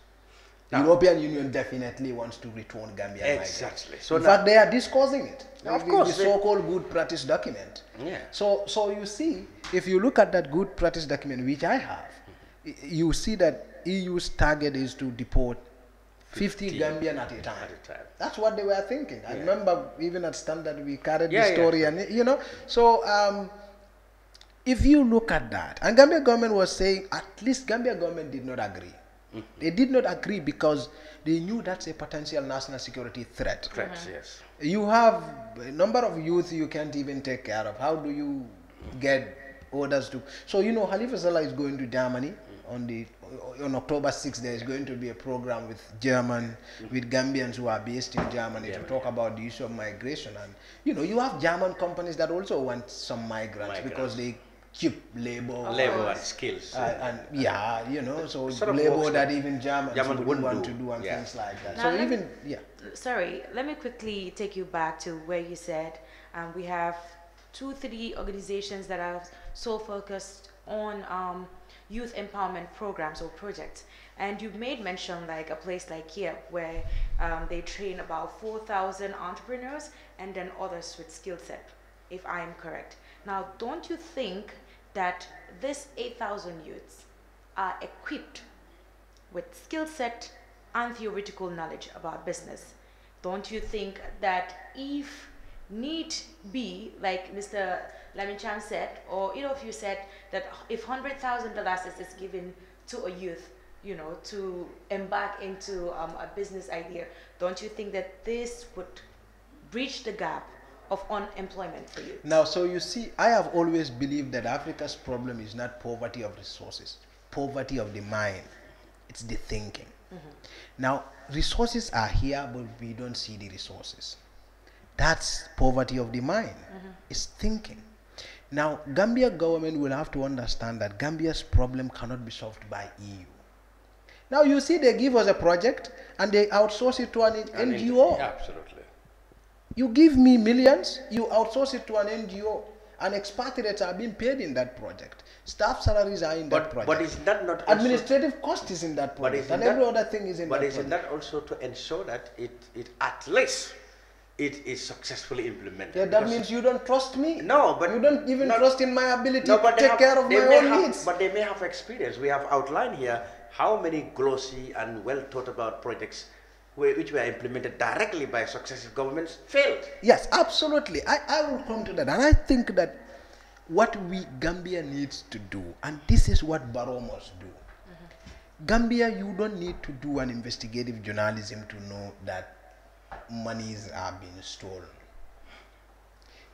The European Union definitely wants to return Gambian Exactly. migrants. So in fact, they are discussing it. Of course. The so-called good practice document. Yeah. So you see, if you look at that good practice document, which I have, you see that EU's target is to deport 50 Gambian at a time. That's what they were thinking. I remember even at Standard we carried the story, and you know. So if you look at that, and Gambia government was saying, at least Gambia government did not agree. They did not agree because they knew that's a potential national security threat. Yes. You have a number of youth you can't even take care of. How do you get orders to? So you know, Khalifa Salah is going to Germany on October 6th. There is going to be a program with with Gambians who are based in Germany to talk about the issue of migration. And you know, you have German companies that also want some migrants. Because they keep labor and skills. And you know, so sort of labor that even Germans wouldn't want to do and Yeah. things like that. Now So even Sorry, let me quickly take you back to where you said we have 2-3 organizations that are so focused on youth empowerment programs or projects, and you made mention like a place like here where they train about 4,000 entrepreneurs and then others with skill set, if I am correct. Now, don't you think that this 8,000 youths are equipped with skill set and theoretical knowledge about business? Don't you think that if need be, like Mr. Lamincham said, or you know, if you said that if $100,000 is given to a youth, you know, to embark into a business idea, don't you think that this would bridge the gap of unemployment for youth? Now, so you see, I have always believed that Africa's problem is not poverty of resources, poverty of the mind. It's the thinking. Now, resources are here, but we don't see the resources. That's poverty of the mind. It's thinking. Now, Gambia government will have to understand that Gambia's problem cannot be solved by EU. Now, you see, they give us a project and they outsource it to an NGO. Absolutely. You give me millions, you outsource it to an NGO, and expatriates are being paid in that project. Staff salaries are in that project. But is that not administrative cost is in that project, and every other thing is in that project. But isn't that also to ensure that it at least it is successfully implemented? Yeah, that means you don't trust me. No, but you don't even trust in my ability to but take care of my own needs. But they may have experience. We have outlined here how many glossy and well thought about projects which were implemented directly by successive governments failed. Yes, absolutely. I will come to that. And I think that what Gambia needs to do, and this is what Barrow must do. Gambia, you don't need to do an investigative journalism to know that monies are being stolen.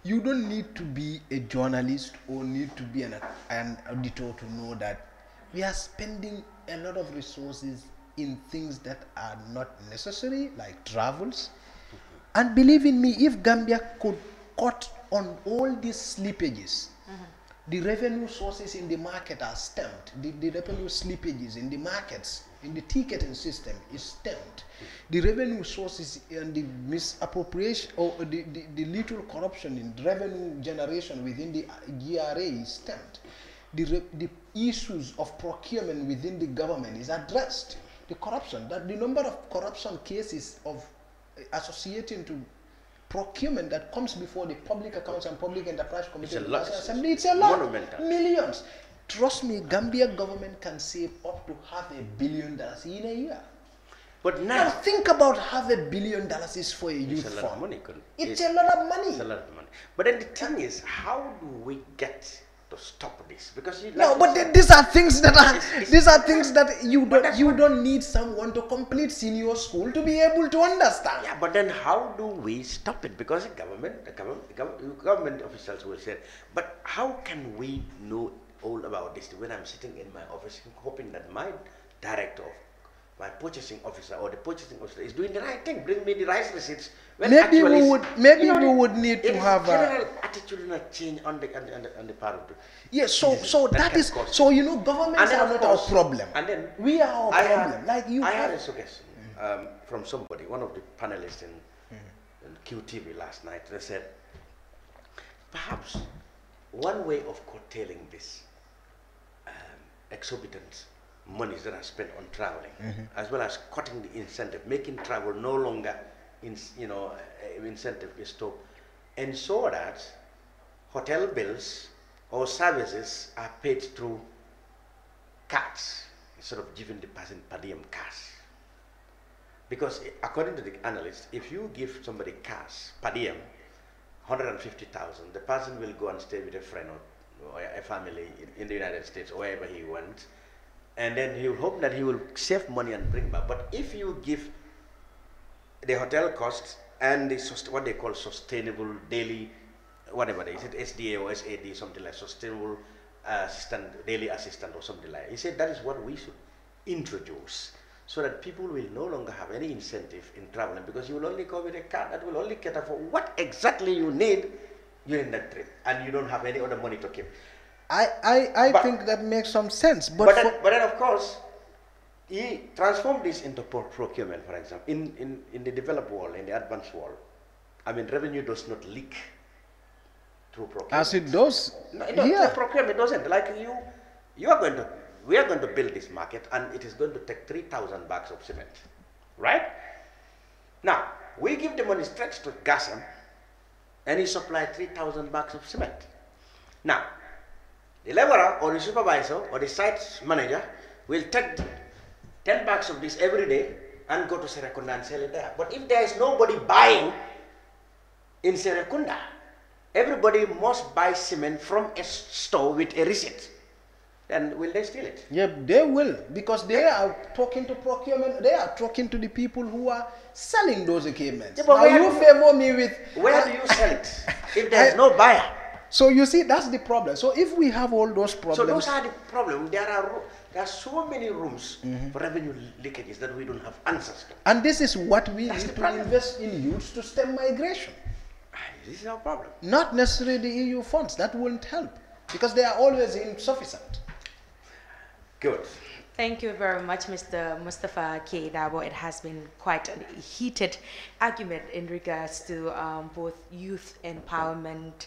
You don't need to be a journalist or need to be an editor to know that we are spending a lot of resources in things that are not necessary, like travels. And believe in me, if Gambia could cut on all these slippages, the revenue sources in the market are stemmed. The revenue slippages in the markets, in the ticketing system is stemmed. The revenue sources and the misappropriation or the little corruption in revenue generation within the GRA is stemmed. The issues of procurement within the government is addressed. The corruption, that the number of corruption cases of associating to procurement that comes before the Public Accounts and Public Enterprise Committee of the National Assembly, it's a lot. Monumental. Millions. Trust me, Gambia government can save up to $500 million in a year. But now think about $500 million is for a youth fund. It's a lot of money. It's a lot of money. It's a lot of money. But then the thing is, how do we get to stop this? Because these are things that you don't need someone to complete senior school to be able to understand. Yeah, but then how do we stop it? Because the government officials will say, but how can we know all about this when I'm sitting in my office hoping that my director, my purchasing officer or the purchasing officer is doing the right thing, bring me the right receipts. Maybe we would need to have general attitudinal change on the part of the yes. So governments are not our problem. And then we are our problem. I had a suggestion from somebody, one of the panelists in QTV last night. They said perhaps one way of curtailing this exorbitant monies that are spent on traveling, as well as cutting the incentive, making travel no longer incentive is to ensure that hotel bills or services are paid through cards instead of giving the person per diem cash. Because according to the analysts, if you give somebody cash per diem, 150,000, the person will go and stay with a friend or a family in the United States or wherever he wants, and then he will hope that he will save money and bring back. But if you give the hotel costs and what they call sustainable daily, whatever it is, SDA or SAD, something like sustainable daily assistant or something like that. He said that is what we should introduce so that people will no longer have any incentive in traveling, because you will only go with a card that will only cater for what exactly you need during that trip, and you don't have any other money to keep. I think that makes some sense. But then of course, he transformed this into procurement, for example. In the developed world, in the advanced world, I mean, revenue does not leak through procurement. As it does? No, through procurement doesn't. Like we are going to build this market, and it is going to take 3,000 bags of cement, right? Now, we give the money straight to Gassam, and he supplied 3,000 bags of cement. Now, the laborer or the supervisor or the site manager will take 10 bags of this every day and go to Serekunda and sell it there. But if there is nobody buying in Serekunda, everybody must buy cement from a store with a receipt. Then will they steal it? Yeah, they will, because they are talking to procurement, they are talking to the people who are selling those equipments. Yeah, now you favor me with... Where do you sell it if there is no buyer? So you see, that's the problem. So if we have all those problems... So those are the problems. There are so many rooms for revenue leakages that we don't have answers to. And this is what we need to invest in youths to stem migration. This is our problem. Not necessarily the EU funds. That won't help, because they are always insufficient. Good. Thank you very much, Mr. Mustafa K. Dabo. It has been quite a heated argument in regards to both youth empowerment,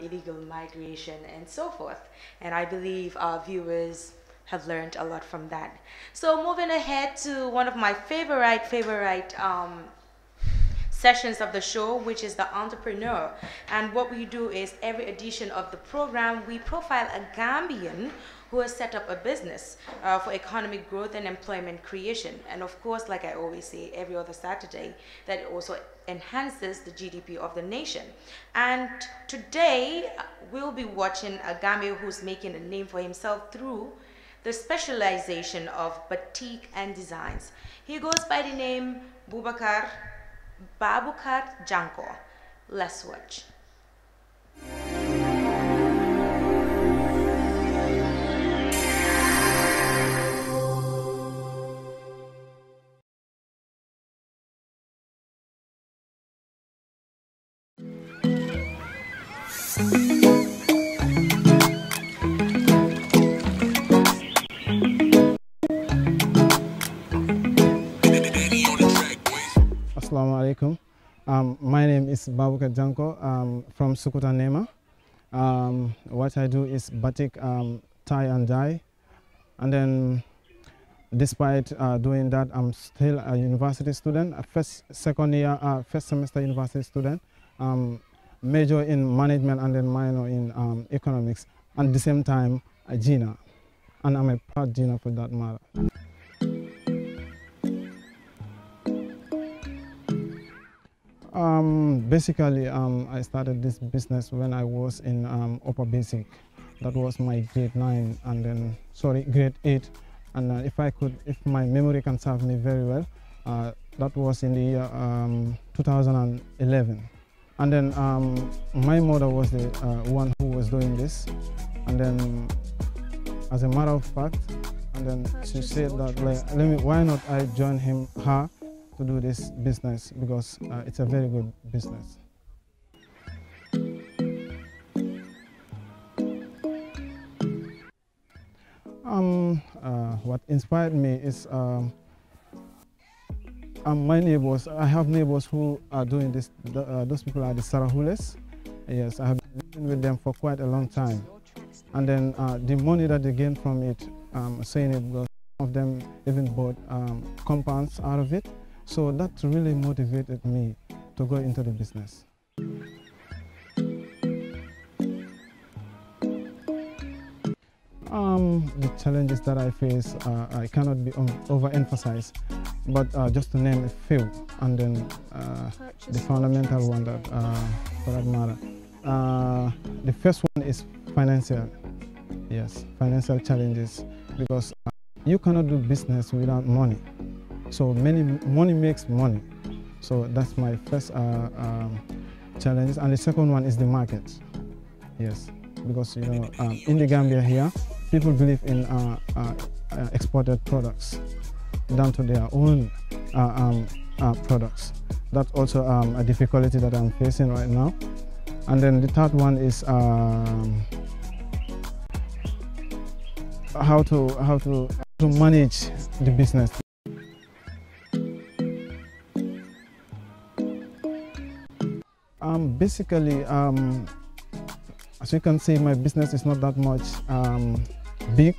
illegal migration, and so forth. And I believe our viewers have learned a lot from that. So moving ahead to one of my favorite sessions of the show, which is the Entrepreneur. And what we do is every edition of the program, we profile a Gambian who has set up a business for economic growth and employment creation. And of course, like I always say every other Saturday, that also enhances the GDP of the nation. And today, we'll be watching a Gambian who's making a name for himself through the specialization of batik and designs. He goes by the name Babukar Janko. Let's watch. Assalamu alaikum. My name is Babukar Janko from Sukuta Nema. What I do is batik, tie and dye. And then despite doing that, I'm still a university student, a first semester university student, major in management and then minor in economics. And at the same time, a GINA. And I'm a proud GINA for that matter. Basically, I started this business when I was in upper basic. That was my grade 9 and then, grade 8. And if my memory can serve me very well, that was in the year 2011. And then my mother was the one who was doing this. And then, as a matter of fact, and then she said that, like, why not I join her to do this business, because it's a very good business. What inspired me is my neighbors. I have neighbors who are doing this. Those people are the Sarahules. Yes, I have been living with them for quite a long time. And then the money that they gain from it, saying it, because some of them even bought compounds out of it. So that really motivated me to go into the business. The challenges that I face, I cannot be overemphasized, but just to name a few, and then the fundamental one that, for that matter. The first one is financial. Yes, financial challenges, because you cannot do business without money. So money makes money. So that's my first challenge. And the second one is the market. Yes, because in the Gambia here, people believe in exported products down to their own products. That's also a difficulty that I'm facing right now. And then the third one is how to manage the business. Basically, as you can see, my business is not that much big.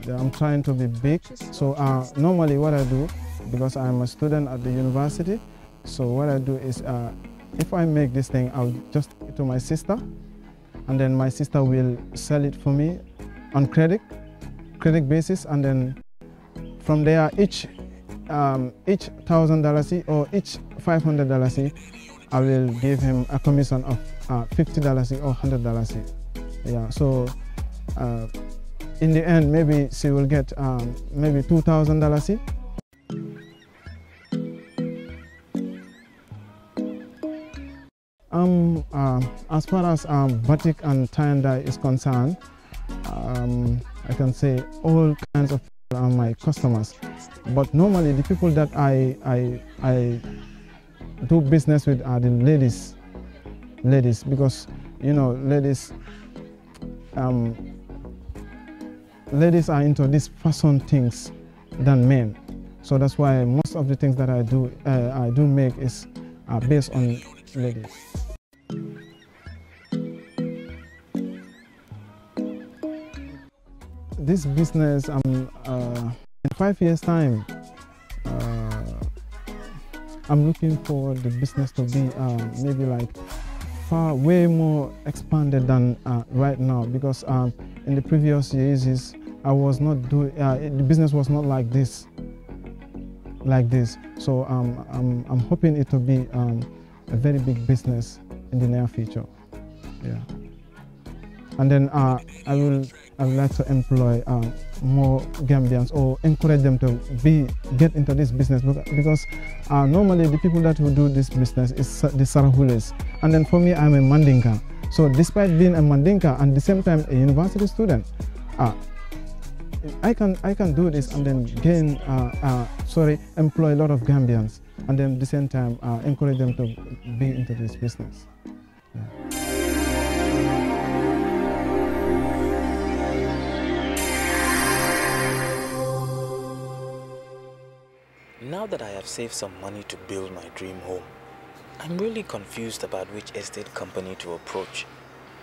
I'm trying to be big. So normally what I do, because I'm a student at the university, so what I do is if I make this thing, I'll just give it to my sister, and then my sister will sell it for me on credit basis, and then from there each $1,000 or each $500, I will give him a commission of $50 or $100. Yeah, so in the end, maybe she will get maybe $2,000. As far as batik and tie and dye is concerned, I can say all kinds of people are my customers. But normally the people that I do business with are the ladies, because ladies are into these fashion things than men. So that's why most of the things that I do make is based on ladies. This business, in 5 years' time, I'm looking for the business to be maybe like way more expanded than right now, because in the previous years I was not doing the business was not like this. So I'm hoping it will be a very big business in the near future. Yeah. And then I would like to employ more Gambians, or encourage them to get into this business, because normally the people that will do this business is the Sarahules, and then for me, I'm a Mandinka. So despite being a Mandinka and at the same time a university student, I can do this and then employ a lot of Gambians, and then at the same time encourage them to be into this business. Yeah. Now that I have saved some money to build my dream home, I'm really confused about which estate company to approach.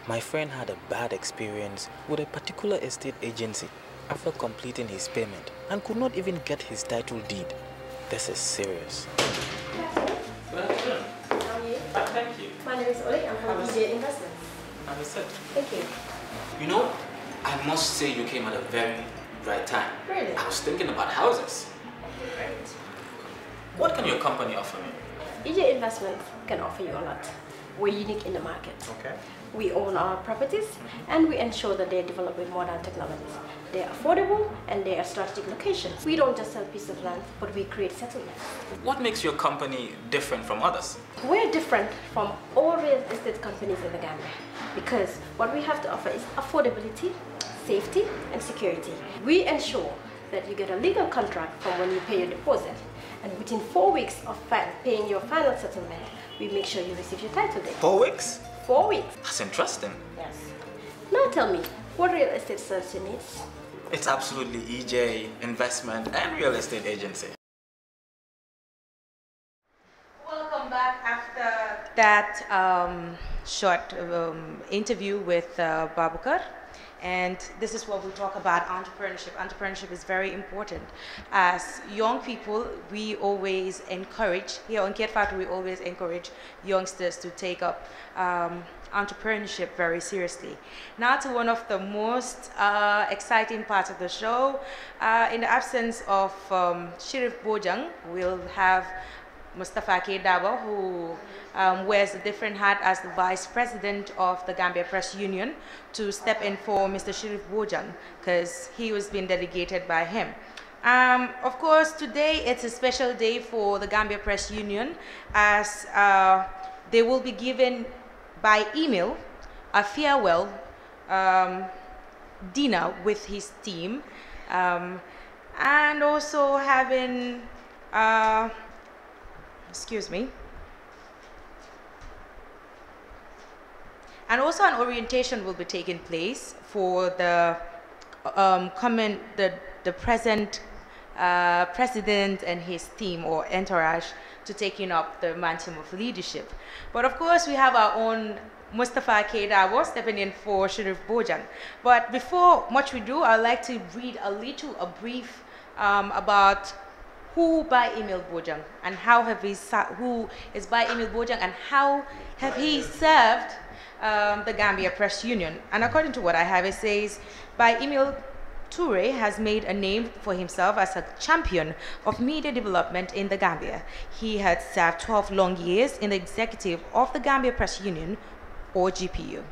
My friend had a bad experience with a particular estate agency after completing his payment and could not even get his title deed. This is serious. Good afternoon. How are you? Thank you. My name is Oli. I'm from EJ Investments. Have a seat. Thank you. You know, I must say you came at a very right time. Really? I was thinking about houses. Great. What can your company offer me? EJ Investments can offer you a lot. We're unique in the market. Okay. We own our properties and we ensure that they're developed with modern technologies. They're affordable and they're strategic locations. We don't just sell pieces of land, but we create settlements. What makes your company different from others? We're different from all real estate companies in the Gambia because what we have to offer is affordability, safety, and security. We ensure that you get a legal contract from when you pay your deposit, and within 4 weeks of paying your final settlement, we make sure you receive your title deed. 4 weeks? 4 weeks. That's interesting. Yes. Now tell me, what real estate serves your needs? It's absolutely EJ, investment, and real estate agency. Welcome back after that short interview with Babukar. And this is what we talk about, entrepreneurship. Entrepreneurship is very important. As young people, we always encourage, here on Fatou, we always encourage youngsters to take up entrepreneurship very seriously. Now to one of the most exciting parts of the show. In the absence of Sheriff Bojang, we'll have Mustafa K. Dabo, who wears a different hat as the Vice President of the Gambia Press Union, to step in for Mr. Sheriff Bojang, because he was being delegated by him. Of course, today it's a special day for the Gambia Press Union, as they will be given by email a farewell dinner with his team, and also having excuse me. And also an orientation will be taking place for the the present president and his team or entourage to taking up the mantle of leadership. But of course, we have our own Mustafa K. Dabo stepping in for Sheriff Bojang. But before much we do, I'd like to read a brief about who by email Bojang and how have he who is by email Bojang and how have he served the Gambia Press Union. And according to what I have, it says by email Toure has made a name for himself as a champion of media development in the Gambia. He had served 12 long years in the executive of the Gambia Press Union, or GPU.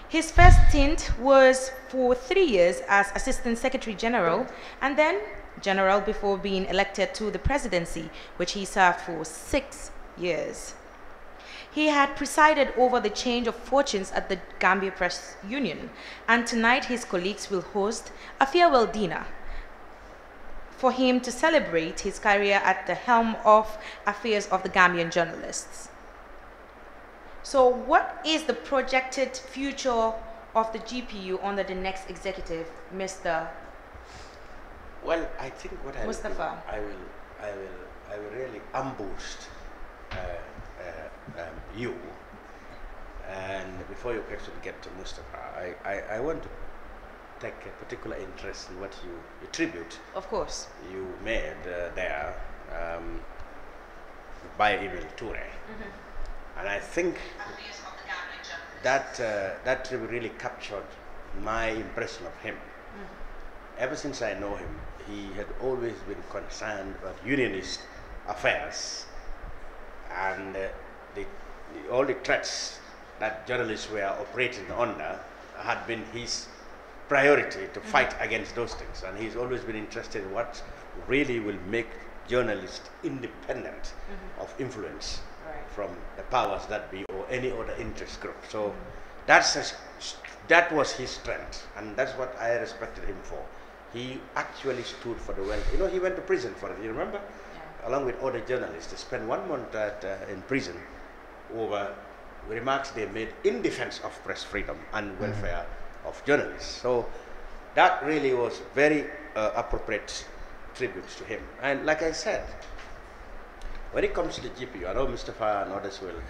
His first stint was for 3 years as Assistant Secretary General and then General before being elected to the presidency, which he served for 6 years. He had presided over the change of fortunes at the Gambia Press Union, and tonight his colleagues will host a farewell dinner for him to celebrate his career at the helm of affairs of the Gambian journalists. So what is the projected future of the GPU under the next executive, Mr. Well, I think what I Mustafa? will I will really ambush you. And before your question get to Mustafa, I want to take a particular interest in what you tribute. Of course. You made there by email Toure. And I think that that really captured my impression of him. Ever since I know him, he had always been concerned about unionist affairs and all the threats that journalists were operating under had been his priority to fight against those things. And he's always been interested in what really will make journalists independent of influence from the powers that be or any other interest group. So that was his strength, and that's what I respected him for. He actually stood for the well. You know, he went to prison for it, you remember? Yeah. Along with other journalists. They spent 1 month in prison over remarks they made in defense of press freedom and welfare of journalists. So that really was very appropriate tribute to him. And like I said, when it comes to the GPU, I know Mustafa and others will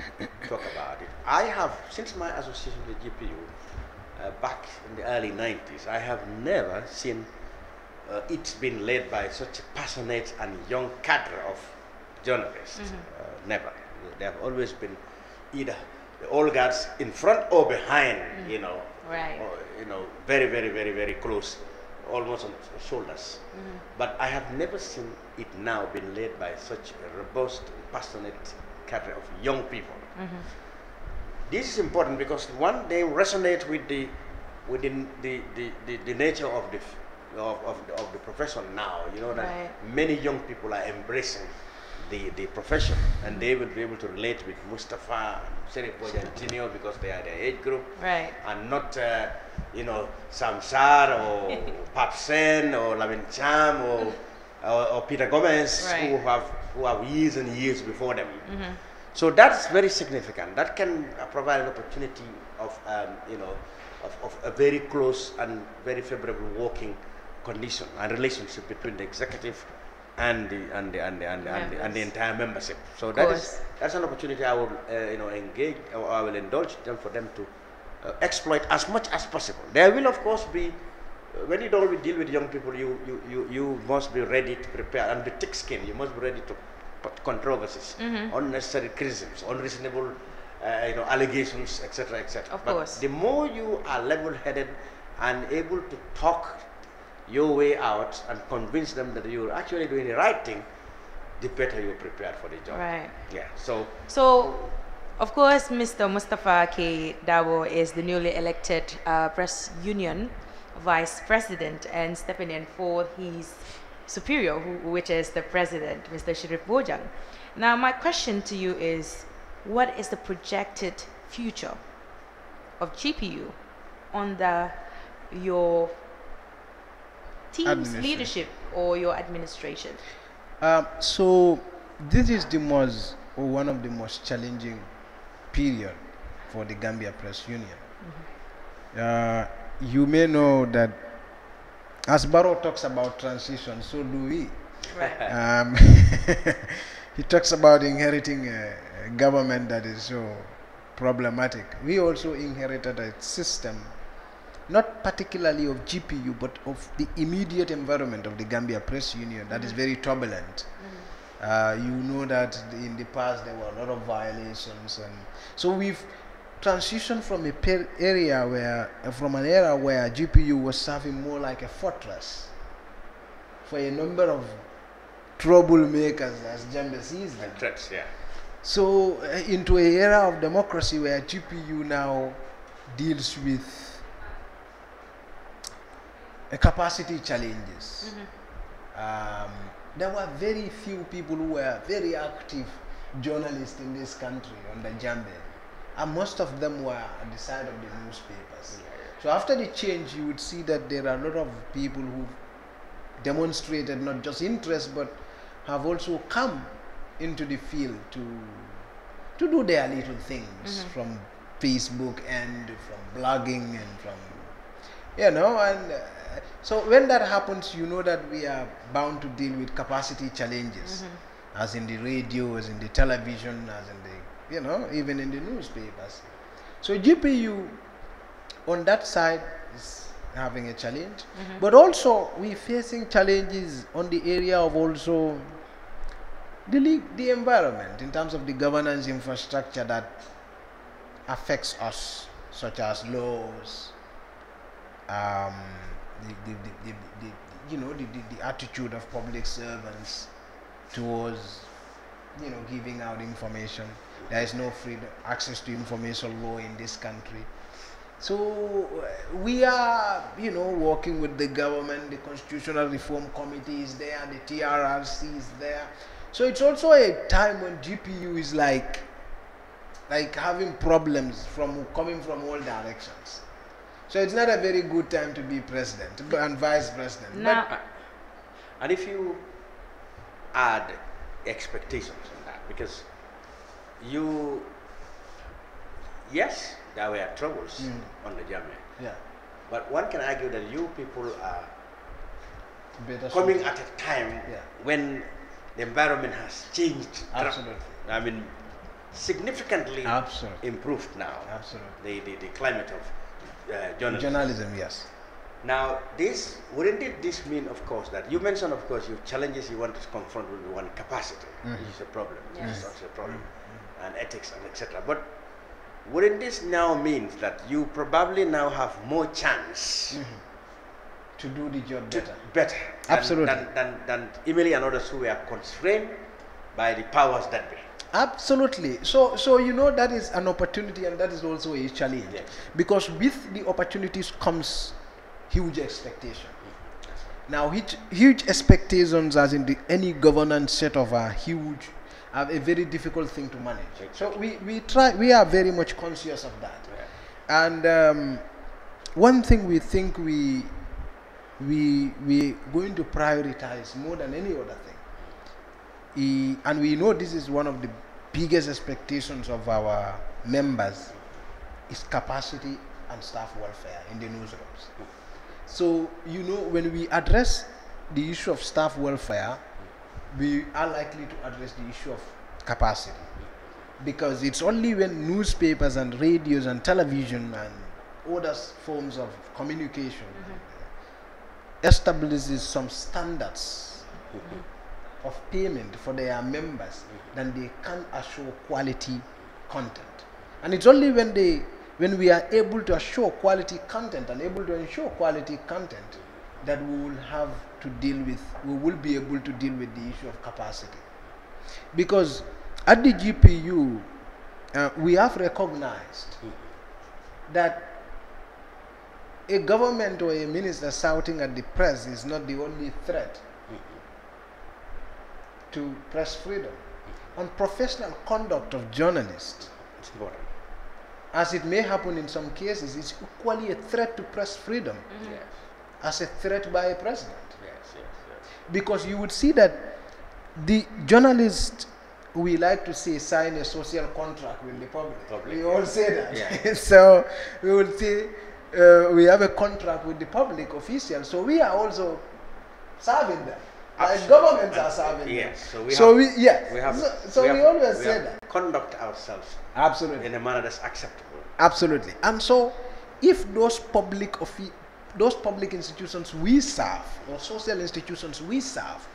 talk about it. I have, since my association with the GPU, back in the early 90s, I have never seen it been led by such a passionate and young cadre of journalists. Never. They have always been either the old guards in front or behind, you know, right. or, you know, very, very, very, very close, almost on shoulders. But I have never seen it now been led by such a robust, passionate cadre of young people. This is important because one, they resonate with the nature of the profession now. You know that Right. many young people are embracing the profession, and they will be able to relate with Mustafa and Sheriff Bojan Jr. because they are their age group, Right. and not you know, Samsar or Papsen or Lavin Cham or Peter Gomez, Right. who have years and years before them. So that's very significant. That can provide an opportunity of you know, of a very close and very favorable working condition and relationship between the executive and the entire membership. So that's an opportunity I will you know, engage, or I will indulge them for them to exploit as much as possible. There will of course be, when you don't deal with young people, you must be ready to prepare and be thick-skinned. You must be ready to put controversies, unnecessary criticisms, unreasonable you know, allegations, etc., etc. Of but course. the more you are level-headed and able to talk your way out and convince them that you're actually doing the right thing, the better you're prepared for the job. Right. Yeah. So Of course, Mr. Mustafa K. Dabo is the newly elected press union vice president and stepping in for his superior, which is the president, Mr. Sheriff Bojang. Now, my question to you is, what is the projected future of GPU under your team's leadership or your administration? So this is the most, or one of the most challenging period for the Gambia Press Union. You may know that as Barrow talks about transition, so do we. Right. He talks about inheriting a government that is so problematic. We also inherited a system, not particularly of GPU, but of the immediate environment of the Gambia Press Union that is very turbulent. You know that in the past there were a lot of violations, and so we've transitioned from an era where GPU was serving more like a fortress for a number of troublemakers, as Gambia sees them. threats, yeah. So into an era of democracy where GPU now deals with capacity challenges. There were very few people who were very active journalists in this country under Jambe, and most of them were on the side of the newspapers. So after the change, you would see that there are a lot of people who demonstrated not just interest, but have also come into the field to do their little things, from Facebook and from blogging and from, you know, and so when that happens, you know that we are bound to deal with capacity challenges, as in the radio, as in the television, as in the, you know, even in the newspapers. So GPU on that side is having a challenge, but also we're facing challenges on the area of also the environment in terms of the governance infrastructure that affects us, such as laws, the attitude of public servants towards, you know, giving out information. There is no free access to information law in this country. So we are, you know, working with the government. The Constitutional Reform Committee is there, the TRRC is there. So it's also a time when GPU is like having problems coming from all directions. So it's not a very good time to be president and vice president. Now, And if you add expectations on that, because yes, there were troubles on the Jamaica. Yeah. But one can argue that you people are coming at a time when the environment has changed. Absolutely. I mean, significantly improved now. Absolutely. The climate of journalism, yes. Now, wouldn't this mean, of course, that you mentioned, of course, your challenges you want to confront with one capacity, which is a problem, it's also a problem, and ethics and etc. But wouldn't this now mean that you probably now have more chance to do the job better Absolutely. Than Emily and others who were constrained by the powers that be? Absolutely. So you know, that is an opportunity, and that is also a challenge, because with the opportunities comes huge expectation. Now, huge expectations, as in any governance set of a a very difficult thing to manage. So we are very much conscious of that. And one thing we think we going to prioritize more than any other thing, and we know this is one of the biggest expectations of our members, is capacity and staff welfare in the newsrooms. So, you know, when we address the issue of staff welfare, we are likely to address the issue of capacity, because it's only when newspapers and radios and television and other forms of communication establishes some standards of payment for their members, then they can assure quality content. And it's only when we are able to assure quality content and able to ensure quality content that we will be able to deal with the issue of capacity. Because at the GPU, we have recognized that a government or a minister shouting at the press is not the only threat to press freedom. And professional conduct of journalists, it's important, as it may happen in some cases, is equally a threat to press freedom as a threat by a president. Because you would see that the journalists, we like to say, sign a social contract with the public. We all say that. So we will say we have a contract with the public officials, so we are also serving them. Like governments are serving them. So we always say that. Conduct ourselves in a manner that's acceptable. Absolutely. And so if those public institutions we serve, or social institutions we serve,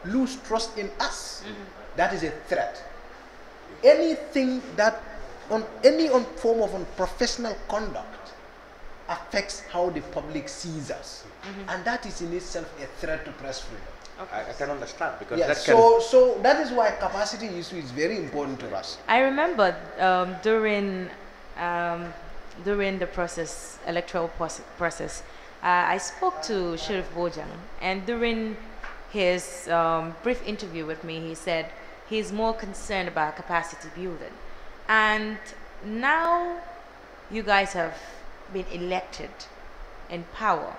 lose trust in us, that is a threat. Anything that any form of unprofessional conduct affects how the public sees us, and that is in itself a threat to press freedom. I can understand, because so that is why capacity issue is very important to us. I remember during the electoral process, I spoke to Sheriff Bojang, and during his brief interview with me, he said he's more concerned about capacity building. And now you guys have been elected in power.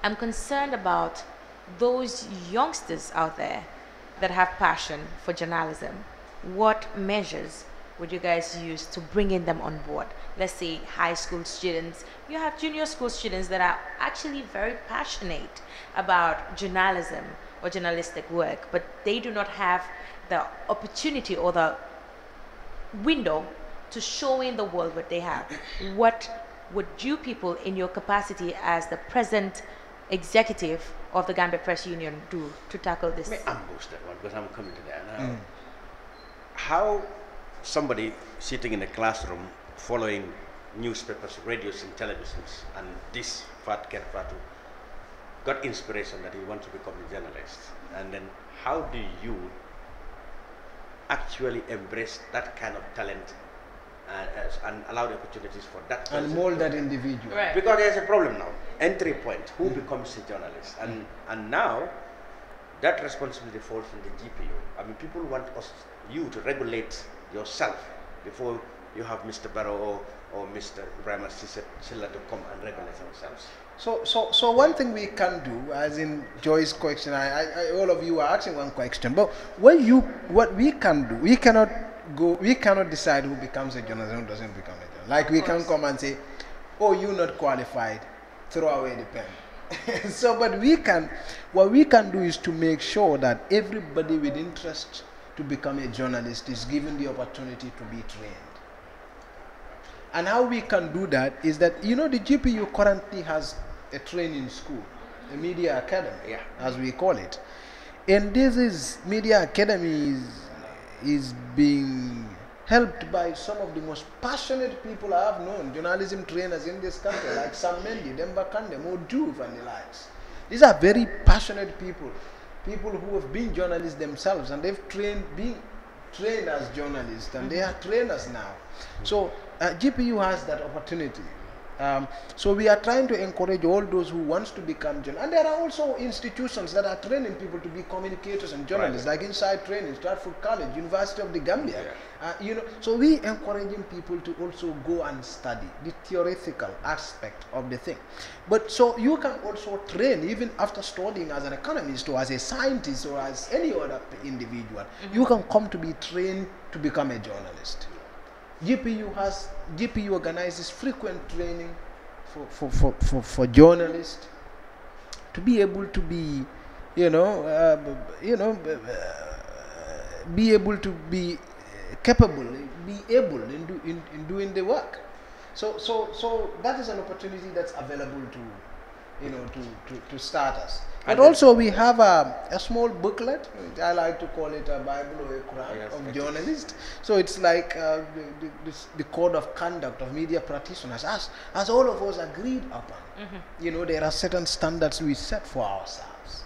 I'm concerned about those youngsters out there that have passion for journalism. What measures would you guys use to bringing them on board? Let's say high school students. You have junior school students that are actually very passionate about journalism or journalistic work, but they do not have the opportunity or the window to show in the world what they have. What would you people, in your capacity as the present executive of the Gambia Press Union, do to tackle this? Let me ambush that one, because I'm coming to that now. How somebody sitting in a classroom following newspapers, radios and televisions, and this Kerr Fatou got inspiration that he wants to become a journalist, and then how do you actually embrace that kind of talent and allow the opportunities for that person? And mold that individual. Right. Because there's a problem now. Entry point, who becomes a journalist? And now that responsibility falls on the GPU. I mean, people want you to regulate yourself before you have Mr. Barrow or Mr. Ibrahim Silla to come and regulate themselves. So one thing we can do, as in Joy's question, all of you are asking one question, but what we can do, we cannot decide who becomes a journalist and who doesn't become a journalist. Like we can come and say, oh, you're not qualified, throw away the pen. So, but what we can do is to make sure that everybody with interest to become a journalist is given the opportunity to be trained. And how we can do that is that, you know, the GPU currently has a training school, a media academy, as we call it. And this media academy is being helped by some of the most passionate people I have known, journalism trainers in this country, like Sam Mendy, Demba Kande, Mojuv, and the likes. These are very passionate people who have been journalists themselves, and they've been trained as journalists, and they are trainers now. So GPU has that opportunity. So we are trying to encourage all those who want to become journalists. And there are also institutions that are training people to be communicators and journalists, like Inside Training, Stratford College, University of the Gambia. You know, so we encouraging people to also go and study the theoretical aspect of the thing. But so you can also train, even after studying as an economist or as a scientist or as any other individual, you can come to be trained to become a journalist. GPU organizes frequent training for journalists to be able to be, be able to be capable, be able in doing the work. So that is an opportunity that's available to starters. And also we have a small booklet, I like to call it a Bible or a Quran of journalists. So it's like the code of conduct of media practitioners, as all of us agreed upon. You know, there are certain standards we set for ourselves.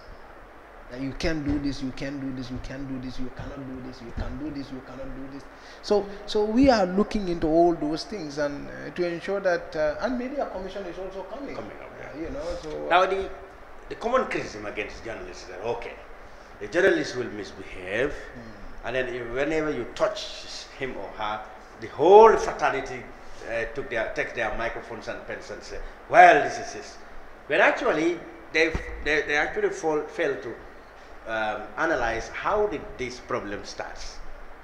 That you can do this, you can do this, you can do this, you cannot do this, you can do this, you cannot do this. So we are looking into all those things, and to ensure that, and media commission is also coming up. You know, so now the common criticism against journalists is that, okay, the journalist will misbehave, and then whenever you touch him or her, the whole fraternity take their microphones and pens and say, well, this is this. When actually they actually fail to analyze how did this problem start.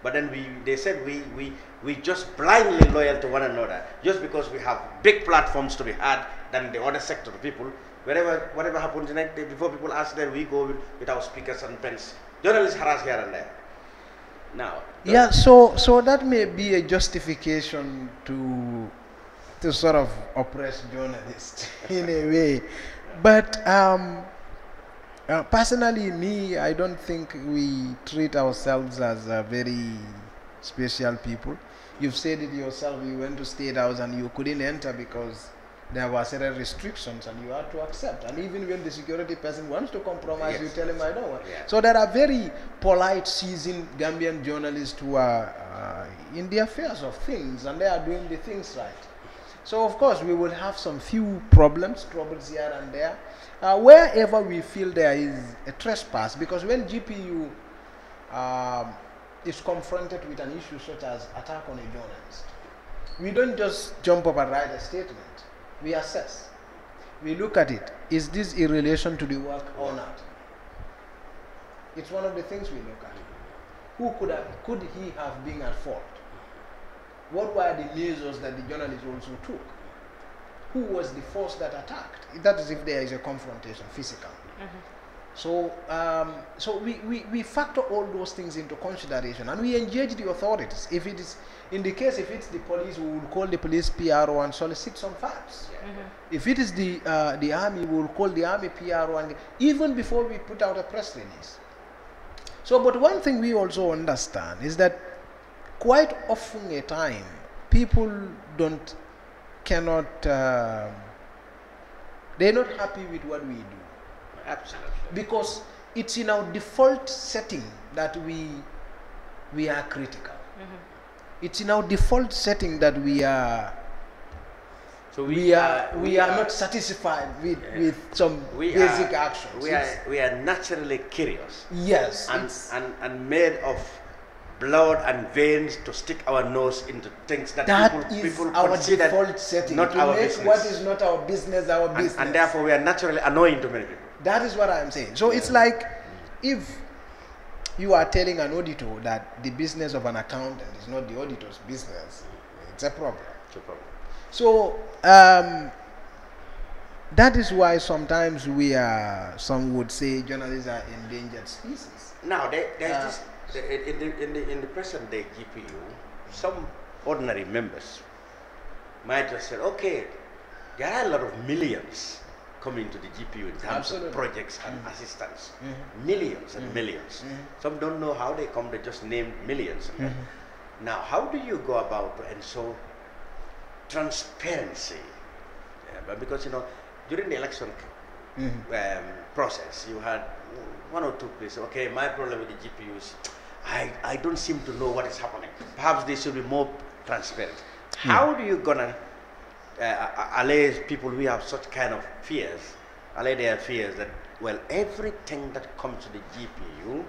But then they said we just blindly loyal to one another just because we have big platforms to be had than the other sector of people. Whatever happens the next day, before people ask them, we go with our speakers and pens. Journalists harass here and there. Now. Yeah, so that may be a justification to sort of oppress journalists in a way. But personally, I don't think we treat ourselves as very special people. You've said it yourself, you went to State House and you couldn't enter because there were certain restrictions and you had to accept. And even when the security person wants to compromise, you tell him, I don't want. So there are very polite, seasoned Gambian journalists who are in the affairs of things, and they are doing the things right. So of course we will have some few troubles here and there, wherever we feel there is a trespass, because when GPU is confronted with an issue such as attack on a journalist, we don't just jump up and write a statement. We assess. We look at it. Is this in relation to the work or not? It's one of the things we look at. Could he have been at fault? What were the measures that the journalist also took? Who was the force that attacked? That is if there is a confrontation, physical. So we factor all those things into consideration, and we engage the authorities. If it is, in the case, if it's the police, we will call the police PRO and solicit some facts. If it is the army, we will call the army PRO, and even before we put out a press release. So, but one thing we also understand is that quite often a time, people cannot, they're not happy with what we do. Absolutely. Because it's in our default setting that we are critical. It's in our default setting that we are not satisfied with some basic actions. We are naturally curious. Yes. And made of blood and veins to stick our nose into things that people our consider default setting. not to our make business. what is not our business our business. And therefore we are naturally annoying to many people. That is what I am saying. So it's like if you are telling an auditor that the business of an accountant is not the auditor's business, it's a problem. It's a problem. So That is why sometimes we are, some would say journalists are endangered species. Now, there's in the present day GPU, some ordinary members might just say, okay, there are a lot of millions coming to the GPU in terms of projects and assistance. Millions and millions. Some don't know how they come, they just name millions. Now, how do you go about to ensure transparency? But because, during the election process, you had one or two places, okay, my problem with the GPUs, I don't seem to know what is happening. Perhaps they should be more transparent. How do you gonna allay people who have such kind of fears, allay their fears that, well, everything that comes to the GPU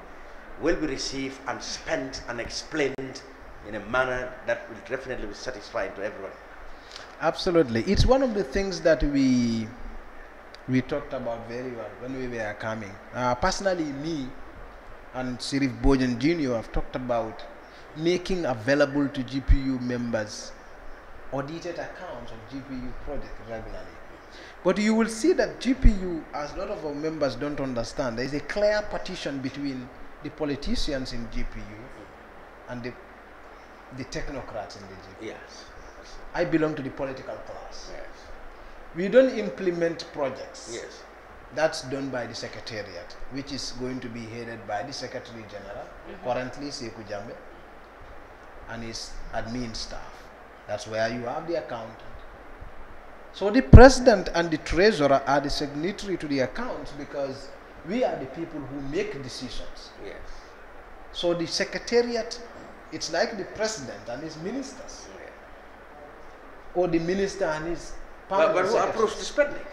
will be received and spent and explained in a manner that will definitely be satisfying to everyone? Absolutely. It's one of the things that we talked about very well when we were coming. Personally, me and Sirif Bojan Jr. have talked about making available to GPU members audited accounts of GPU projects regularly. But you will see that GPU, as a lot of our members don't understand, there is a clear partition between the politicians in GPU and the technocrats in the GPU. Yes. I belong to the political class. Yes. We don't implement projects. Yes. That's done by the Secretariat, which is going to be headed by the Secretary General, currently Sekou Jambe, and his admin staff. That's where you have the accountant. So the President and the Treasurer are the signatory to the accounts because we are the people who make decisions. Yes. So the Secretariat, it's like the President and his ministers, or the Minister and his But who approves the spending?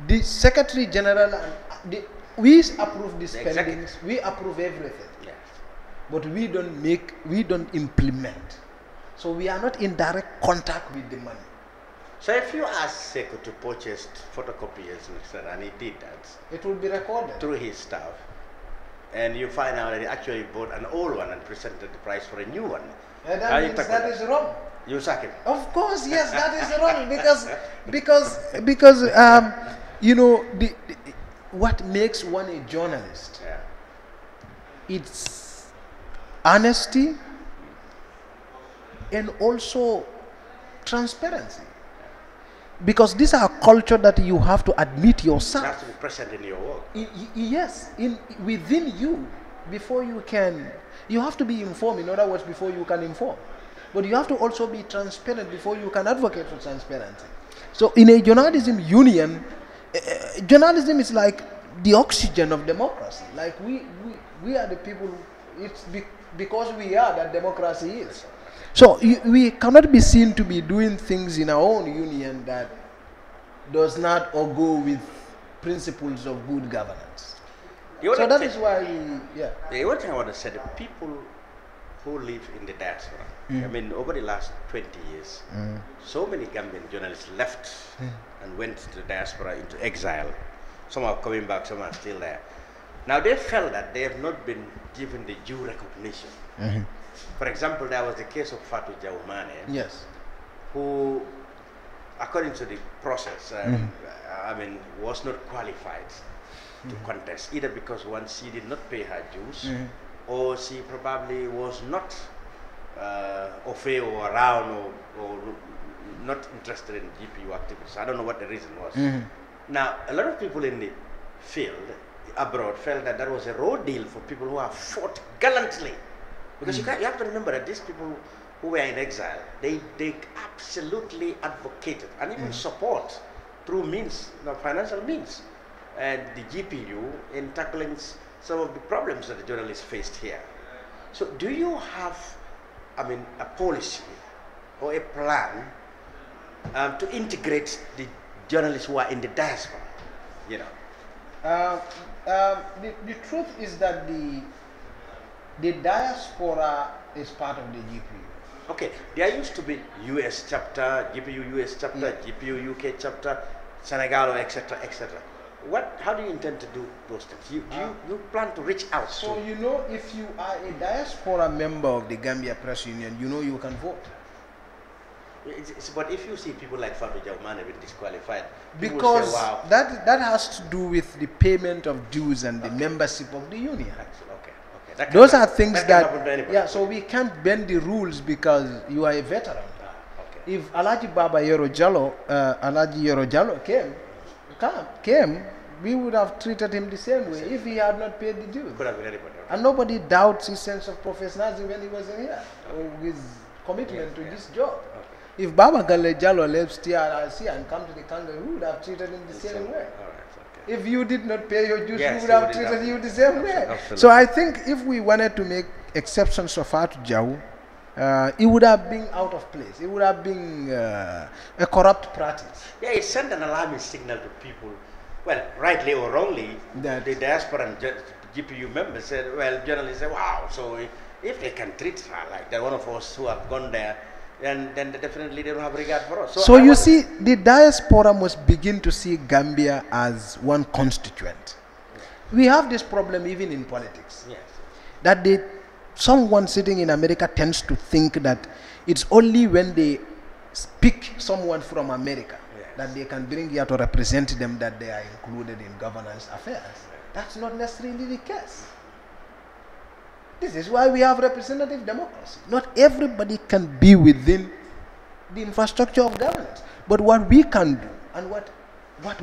The Secretary General and we approve the spendings, we approve everything. Yes. But we don't implement. So we are not in direct contact with the money. So if you ask Sekou to purchase photocopiers and he did that, it will be recorded through his staff, and you find out that he actually bought an old one and presented the price for a new one. That means that is wrong. You sack him. Of course, yes, that is wrong because what makes one a journalist? Yeah. It's honesty and also transparency. Because these are a culture that you have to admit yourself. It has to be present in your work. Yes, within you, before you can, you have to be informed. In other words, before you can inform. But you have to also be transparent before you can advocate for transparency. So in a journalism union, journalism is like the oxygen of democracy. Like we are the people, it's because we are that democracy is. So we cannot be seen to be doing things in our own union that does not or go with principles of good governance. So that is why The one thing I want to say, the people who live in the diaspora, I mean, over the last 20 years, so many Gambian journalists left and went to the diaspora into exile. Some are coming back, some are still there. Now they felt that they have not been given the due recognition. For example, there was the case of Fatou Jaumane, yes, who, according to the process, was not qualified to contest, either because she did not pay her dues, or she probably was not au fait or around or not interested in GPU activities. I don't know what the reason was. Now, a lot of people in the field abroad felt that that was a raw deal for people who have fought gallantly. Because you have to remember that these people who were in exile, they absolutely advocated and even support through means, financial means, and the GPU in tackling some of the problems that the journalists faced here. So do you have, a policy or a plan to integrate the journalists who are in the diaspora? The truth is that the diaspora is part of the GPU. Okay, there used to be US chapter, GPU US chapter, GPU UK chapter, Senegal, etc., etc. How do you intend to do those things? You plan to reach out? So if you are a diaspora member of the Gambia Press Union, you can vote. But if you see people like Fatou Jaumane being disqualified, because say, wow. that has to do with the payment of dues and the membership of the union. Okay. Those are things that yeah. So we can't bend the rules because you are a veteran. Okay. If Alaji Baba Yoro Jallo came, we would have treated him the same way if he had not paid the dues. Could have been anybody. And nobody doubts his sense of professionalism when he was in here, or his commitment to this job. Okay. If Baba Jallo left TRRC and come to the country, we would have treated him the same way. If you did not pay your dues, we would have treated you the same way. Absolutely. So I think if we wanted to make exceptions for Fatou Jaw, it would have been out of place. It would have been a corrupt practice. Yeah, it sent an alarming signal to people. Well, rightly or wrongly, the Diaspora and GPU members said, well, journalists say, wow, so if they can treat her like that, one of us who have gone there, then definitely they don't have regard for us. So you see, the Diaspora must begin to see Gambia as one constituent. We have this problem even in politics. Yes. That someone sitting in America tends to think that it's only when they pick someone from America that they can bring here to represent them that they are included in governance affairs. That's not necessarily the case. This is why we have representative democracy. Not everybody can be within the infrastructure of governance. But what we can do and what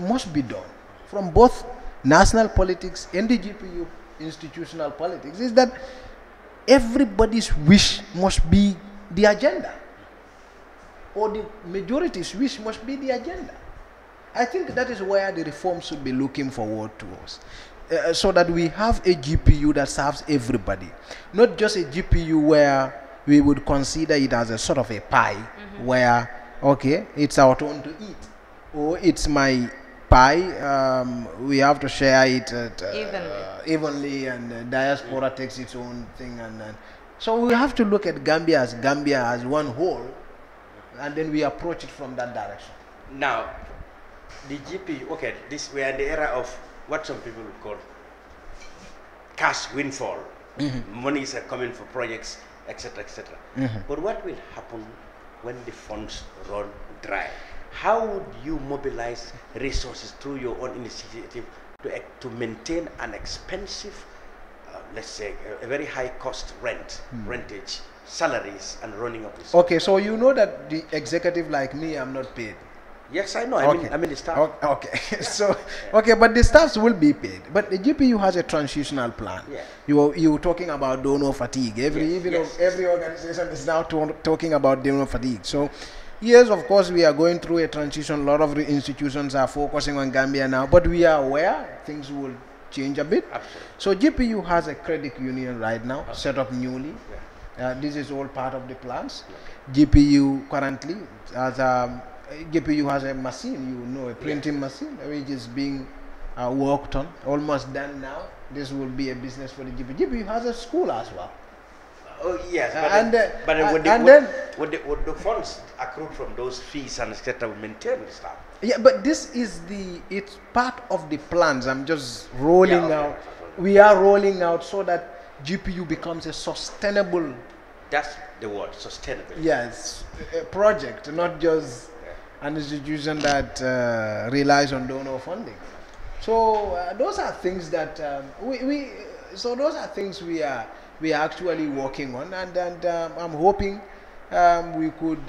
must be done from both national politics and the GPU institutional politics is that everybody's wish must be the agenda, or the majority's wish must be the agenda. I think that is where the reform should be looking forward towards. So that we have a GPU that serves everybody, not just a GPU where we would consider it as a sort of a pie, where, okay, it's our turn to eat, or it's my pie, we have to share it evenly, and Diaspora takes its own thing. So we have to look at Gambia as one whole, and then we approach it from that direction. Now, the GPU, okay, we are in the era of what some people would call cash windfall. Monies are coming for projects, etc., etc. But what will happen when the funds run dry? How would you mobilize resources through your own initiative to maintain an expensive, let's say, a very high cost rentage, salaries, and running of this? Okay, so you know that the executive like me, I'm not paid. Yes, I know. Okay. I mean the staff. Okay. So, okay, but the staffs will be paid. But the GPU has a transitional plan. Yeah. You were talking about donor fatigue. Every organization is now talking about donor fatigue. So, yes, of course, we are going through a transition. A lot of the institutions are focusing on Gambia now, but we are aware things will change a bit. Absolutely. So, GPU has a credit union right now, set up newly. This is all part of the plans. GPU currently has GPU has a machine, a printing machine, which is being worked on, almost done now. This will be a business for the GPU. GPU has a school as well. Oh yes, would the funds accrued from those fees and etc. maintain the staff? Yeah, but this is it's part of the plans. I'm just rolling out. We are rolling out so that GPU becomes a sustainable. That's the word, sustainable. Yes, a project, not just an institution that relies on donor funding. So those are things that we are actually working on, and I'm hoping we could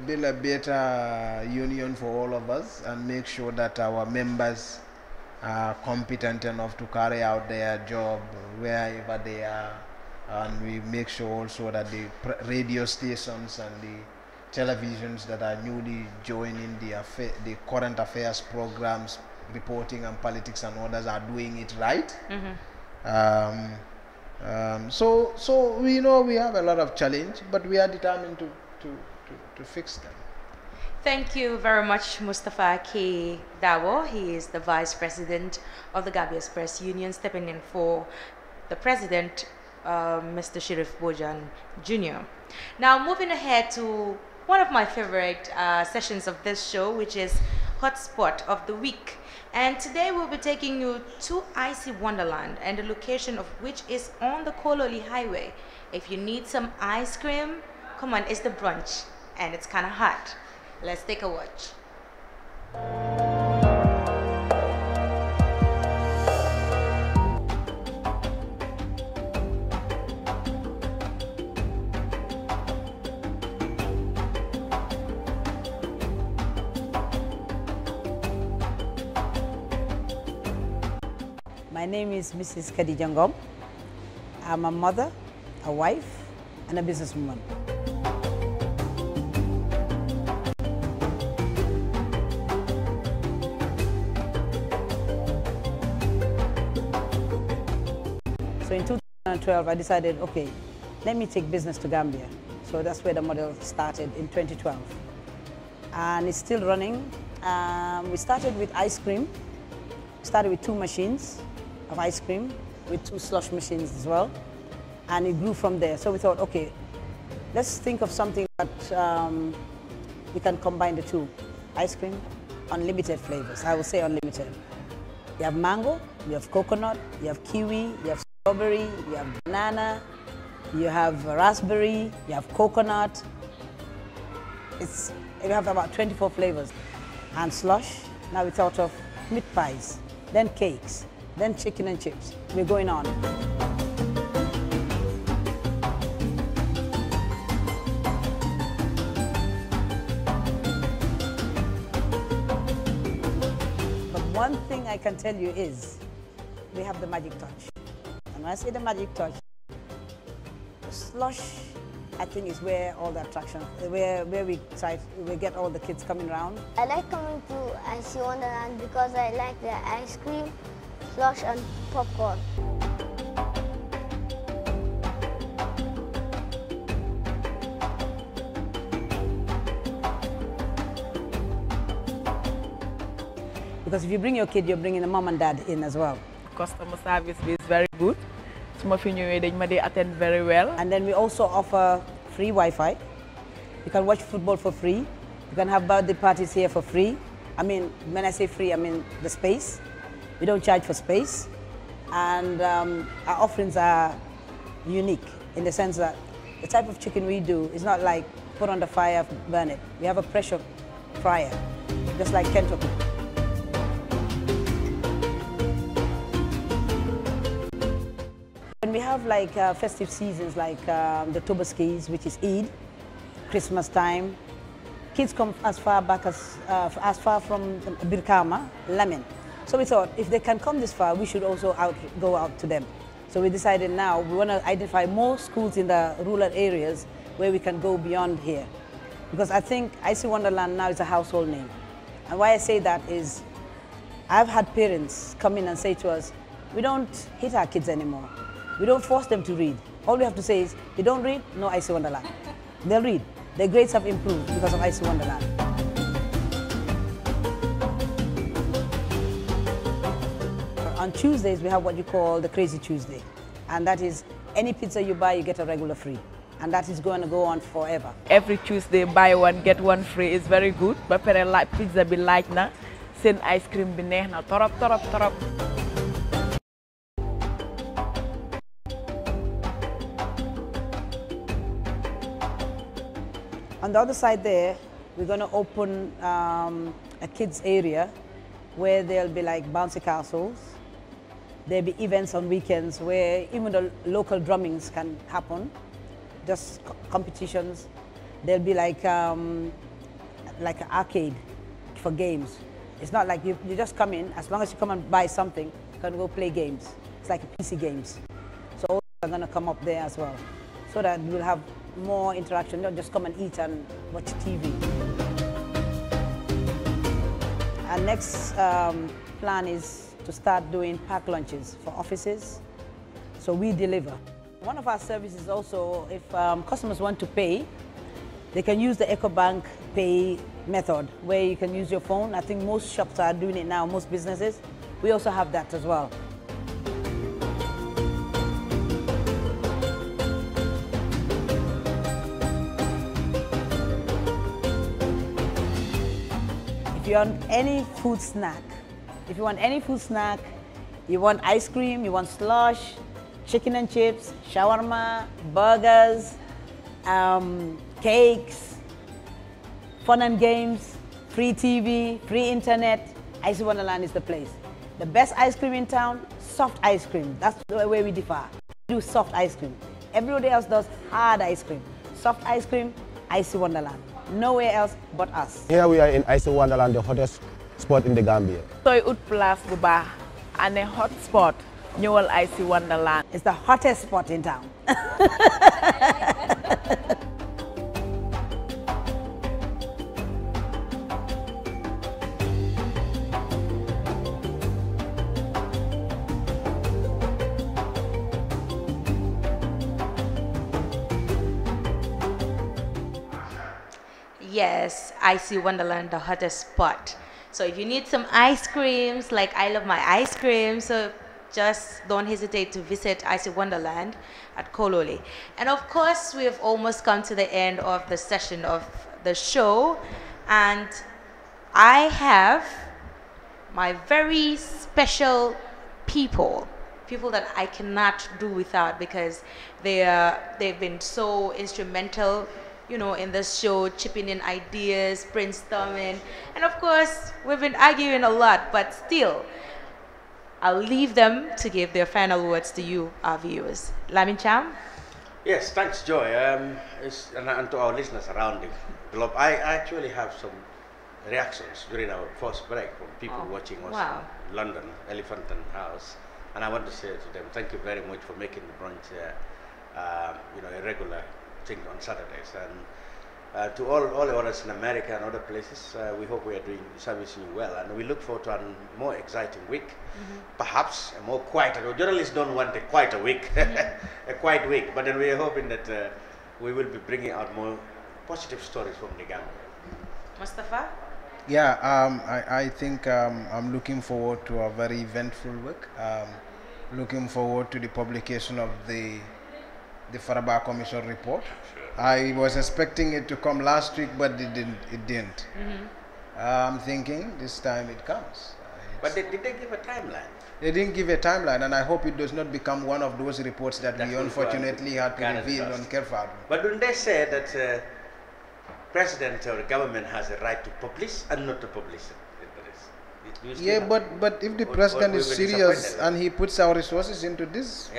build a better union for all of us and make sure that our members are competent enough to carry out their job wherever they are, and we make sure also that the radio stations and the televisions that are newly joining the current affairs programs, reporting and politics and others are doing it right. So we know we have a lot of challenge, but we are determined to fix them. Thank you very much, Mustafa K. Dawo. He is the Vice President of the Gambia Press Union, stepping in for the President, Mr. Sheriff Bojan Jr. Now, moving ahead to one of my favorite sessions of this show, which is Hotspot of the Week. And today we'll be taking you to Icy Wonderland, and the location of which is on the Kololi Highway. If you need some ice cream, come on, it's the Brunch. and it's kind of hot. Let's take a watch. My name is Mrs. Khadija Ngom. I'm a mother, a wife, and a businesswoman. So in 2012, I decided, okay, let me take business to Gambia. So that's where the model started in 2012. And it's still running. We started with ice cream. Started with 2 machines of ice cream, with 2 slush machines as well. And it grew from there. So we thought, okay, let's think of something that we can combine the 2. Ice cream, unlimited flavors. I will say unlimited. You have mango, you have coconut, you have kiwi, you have strawberry, you have banana, you have raspberry, you have coconut. We have about 24 flavors. And slush, now we thought of meat pies, then cakes, then chicken and chips. We're going on. But one thing I can tell you is, we have the magic touch. And when I say the magic touch, slush, I think, is where all the attraction, where we get all the kids coming around. I like coming to Icy Wonderland because I like the ice cream, slush, and popcorn. Because if you bring your kid, you're bringing the mom and dad in as well. Customer service is very good. They attend very well. And then we also offer free Wi-Fi. You can watch football for free. You can have birthday parties here for free. I mean, when I say free, I mean the space. We don't charge for space. And our offerings are unique in the sense that the type of chicken we do is not like put on the fire, burn it. We have a pressure fryer, just like Kentucky. When we have like festive seasons like the Tobaskis, which is Eid, Christmas time, kids come as far back as far from Birkama, Lamin. So we thought if they can come this far, we should also go out to them. So we decided now we want to identify more schools in the rural areas where we can go beyond here. Because I think Icy Wonderland now is a household name. And why I say that is I've had parents come in and say to us, we don't hit our kids anymore. We don't force them to read. All we have to say is, you don't read, no Icy Wonderland. They'll read. Their grades have improved because of Icy Wonderland. On Tuesdays, we have what you call the Crazy Tuesday. And that is, any pizza you buy, you get a regular free. And that is going to go on forever. Every Tuesday, buy one, get one free is very good. But like pizza be like na, send ice cream be neex na torop, torop, torop. On the other side there, we're going to open a kids area where there'll be like bouncy castles. There'll be events on weekends where even the local drummings can happen, just competitions. There'll be like an arcade for games. It's not like you just come in, as long as you come and buy something, you can go play games. It's like PC games. So all are going to come up there as well, so that we'll have more interaction, not just come and eat and watch TV. Our next plan is to start doing pack lunches for offices, so we deliver. One of our services also, if customers want to pay, they can use the EcoBank Pay method, where you can use your phone. I think most shops are doing it now, most businesses. We also have that as well. If you want any food snack, you want ice cream, you want slush, chicken and chips, shawarma, burgers, cakes, fun and games, free TV, free internet. Icy Wonderland is the place. The best ice cream in town, soft ice cream. That's the way we differ. We do soft ice cream. Everybody else does hard ice cream. Soft ice cream, Icy Wonderland. Nowhere else but us. Here we are in Icy Wonderland, the hottest spot in the Gambia. Soy ut place bu baax and a hot spot ñëwal Icy Wonderland. It's the hottest spot in town. Yes, Icy Wonderland, the hottest spot. So if you need some ice creams, like I love my ice cream, so just don't hesitate to visit Icy Wonderland at Kololi. And of course, we have almost come to the end of the session of the show, and I have my very special people that I cannot do without, because they've been so instrumental, you know, in this show, chipping in ideas, brainstorming, and of course, we've been arguing a lot, but still, I'll leave them to give their final words to you, our viewers. Lamin Cham? Yes, thanks, Joy. And to our listeners around the globe. I actually have some reactions during our first break from people watching us in London, Elephant and House. And I want to say to them, thank you very much for making the brunch you know, a regular thing on Saturdays. And to all the others in America and other places, we hope we are servicing you well. And we look forward to a more exciting week, perhaps a more quieter. Journalists don't want a quieter week, a quiet week. But then we are hoping that we will be bringing out more positive stories from the Gambia. Mustafa? Yeah, I think I'm looking forward to a very eventful week. Looking forward to the publication of the Faraba Commission report. I was expecting it to come last week, but it didn't. I'm thinking this time it comes. But did they give a timeline? They didn't give a timeline, and I hope it does not become one of those reports that we unfortunately had to reveal on Kerr. But don't they say that president or the government has a right to publish and not to publish it? Yeah, but if the president is serious and he puts our resources into this, he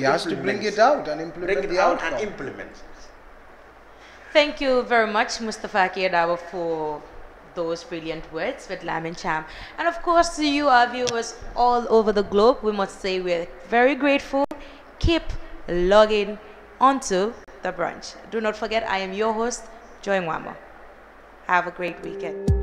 has to bring it out and implement the outcome. Thank you very much, Mustafa Kiedawa, for those brilliant words with Lamin Cham. And of course, to you, our viewers all over the globe, we must say we're very grateful. Keep logging onto the brunch. Do not forget, I am your host, Joy Mwama. Have a great weekend.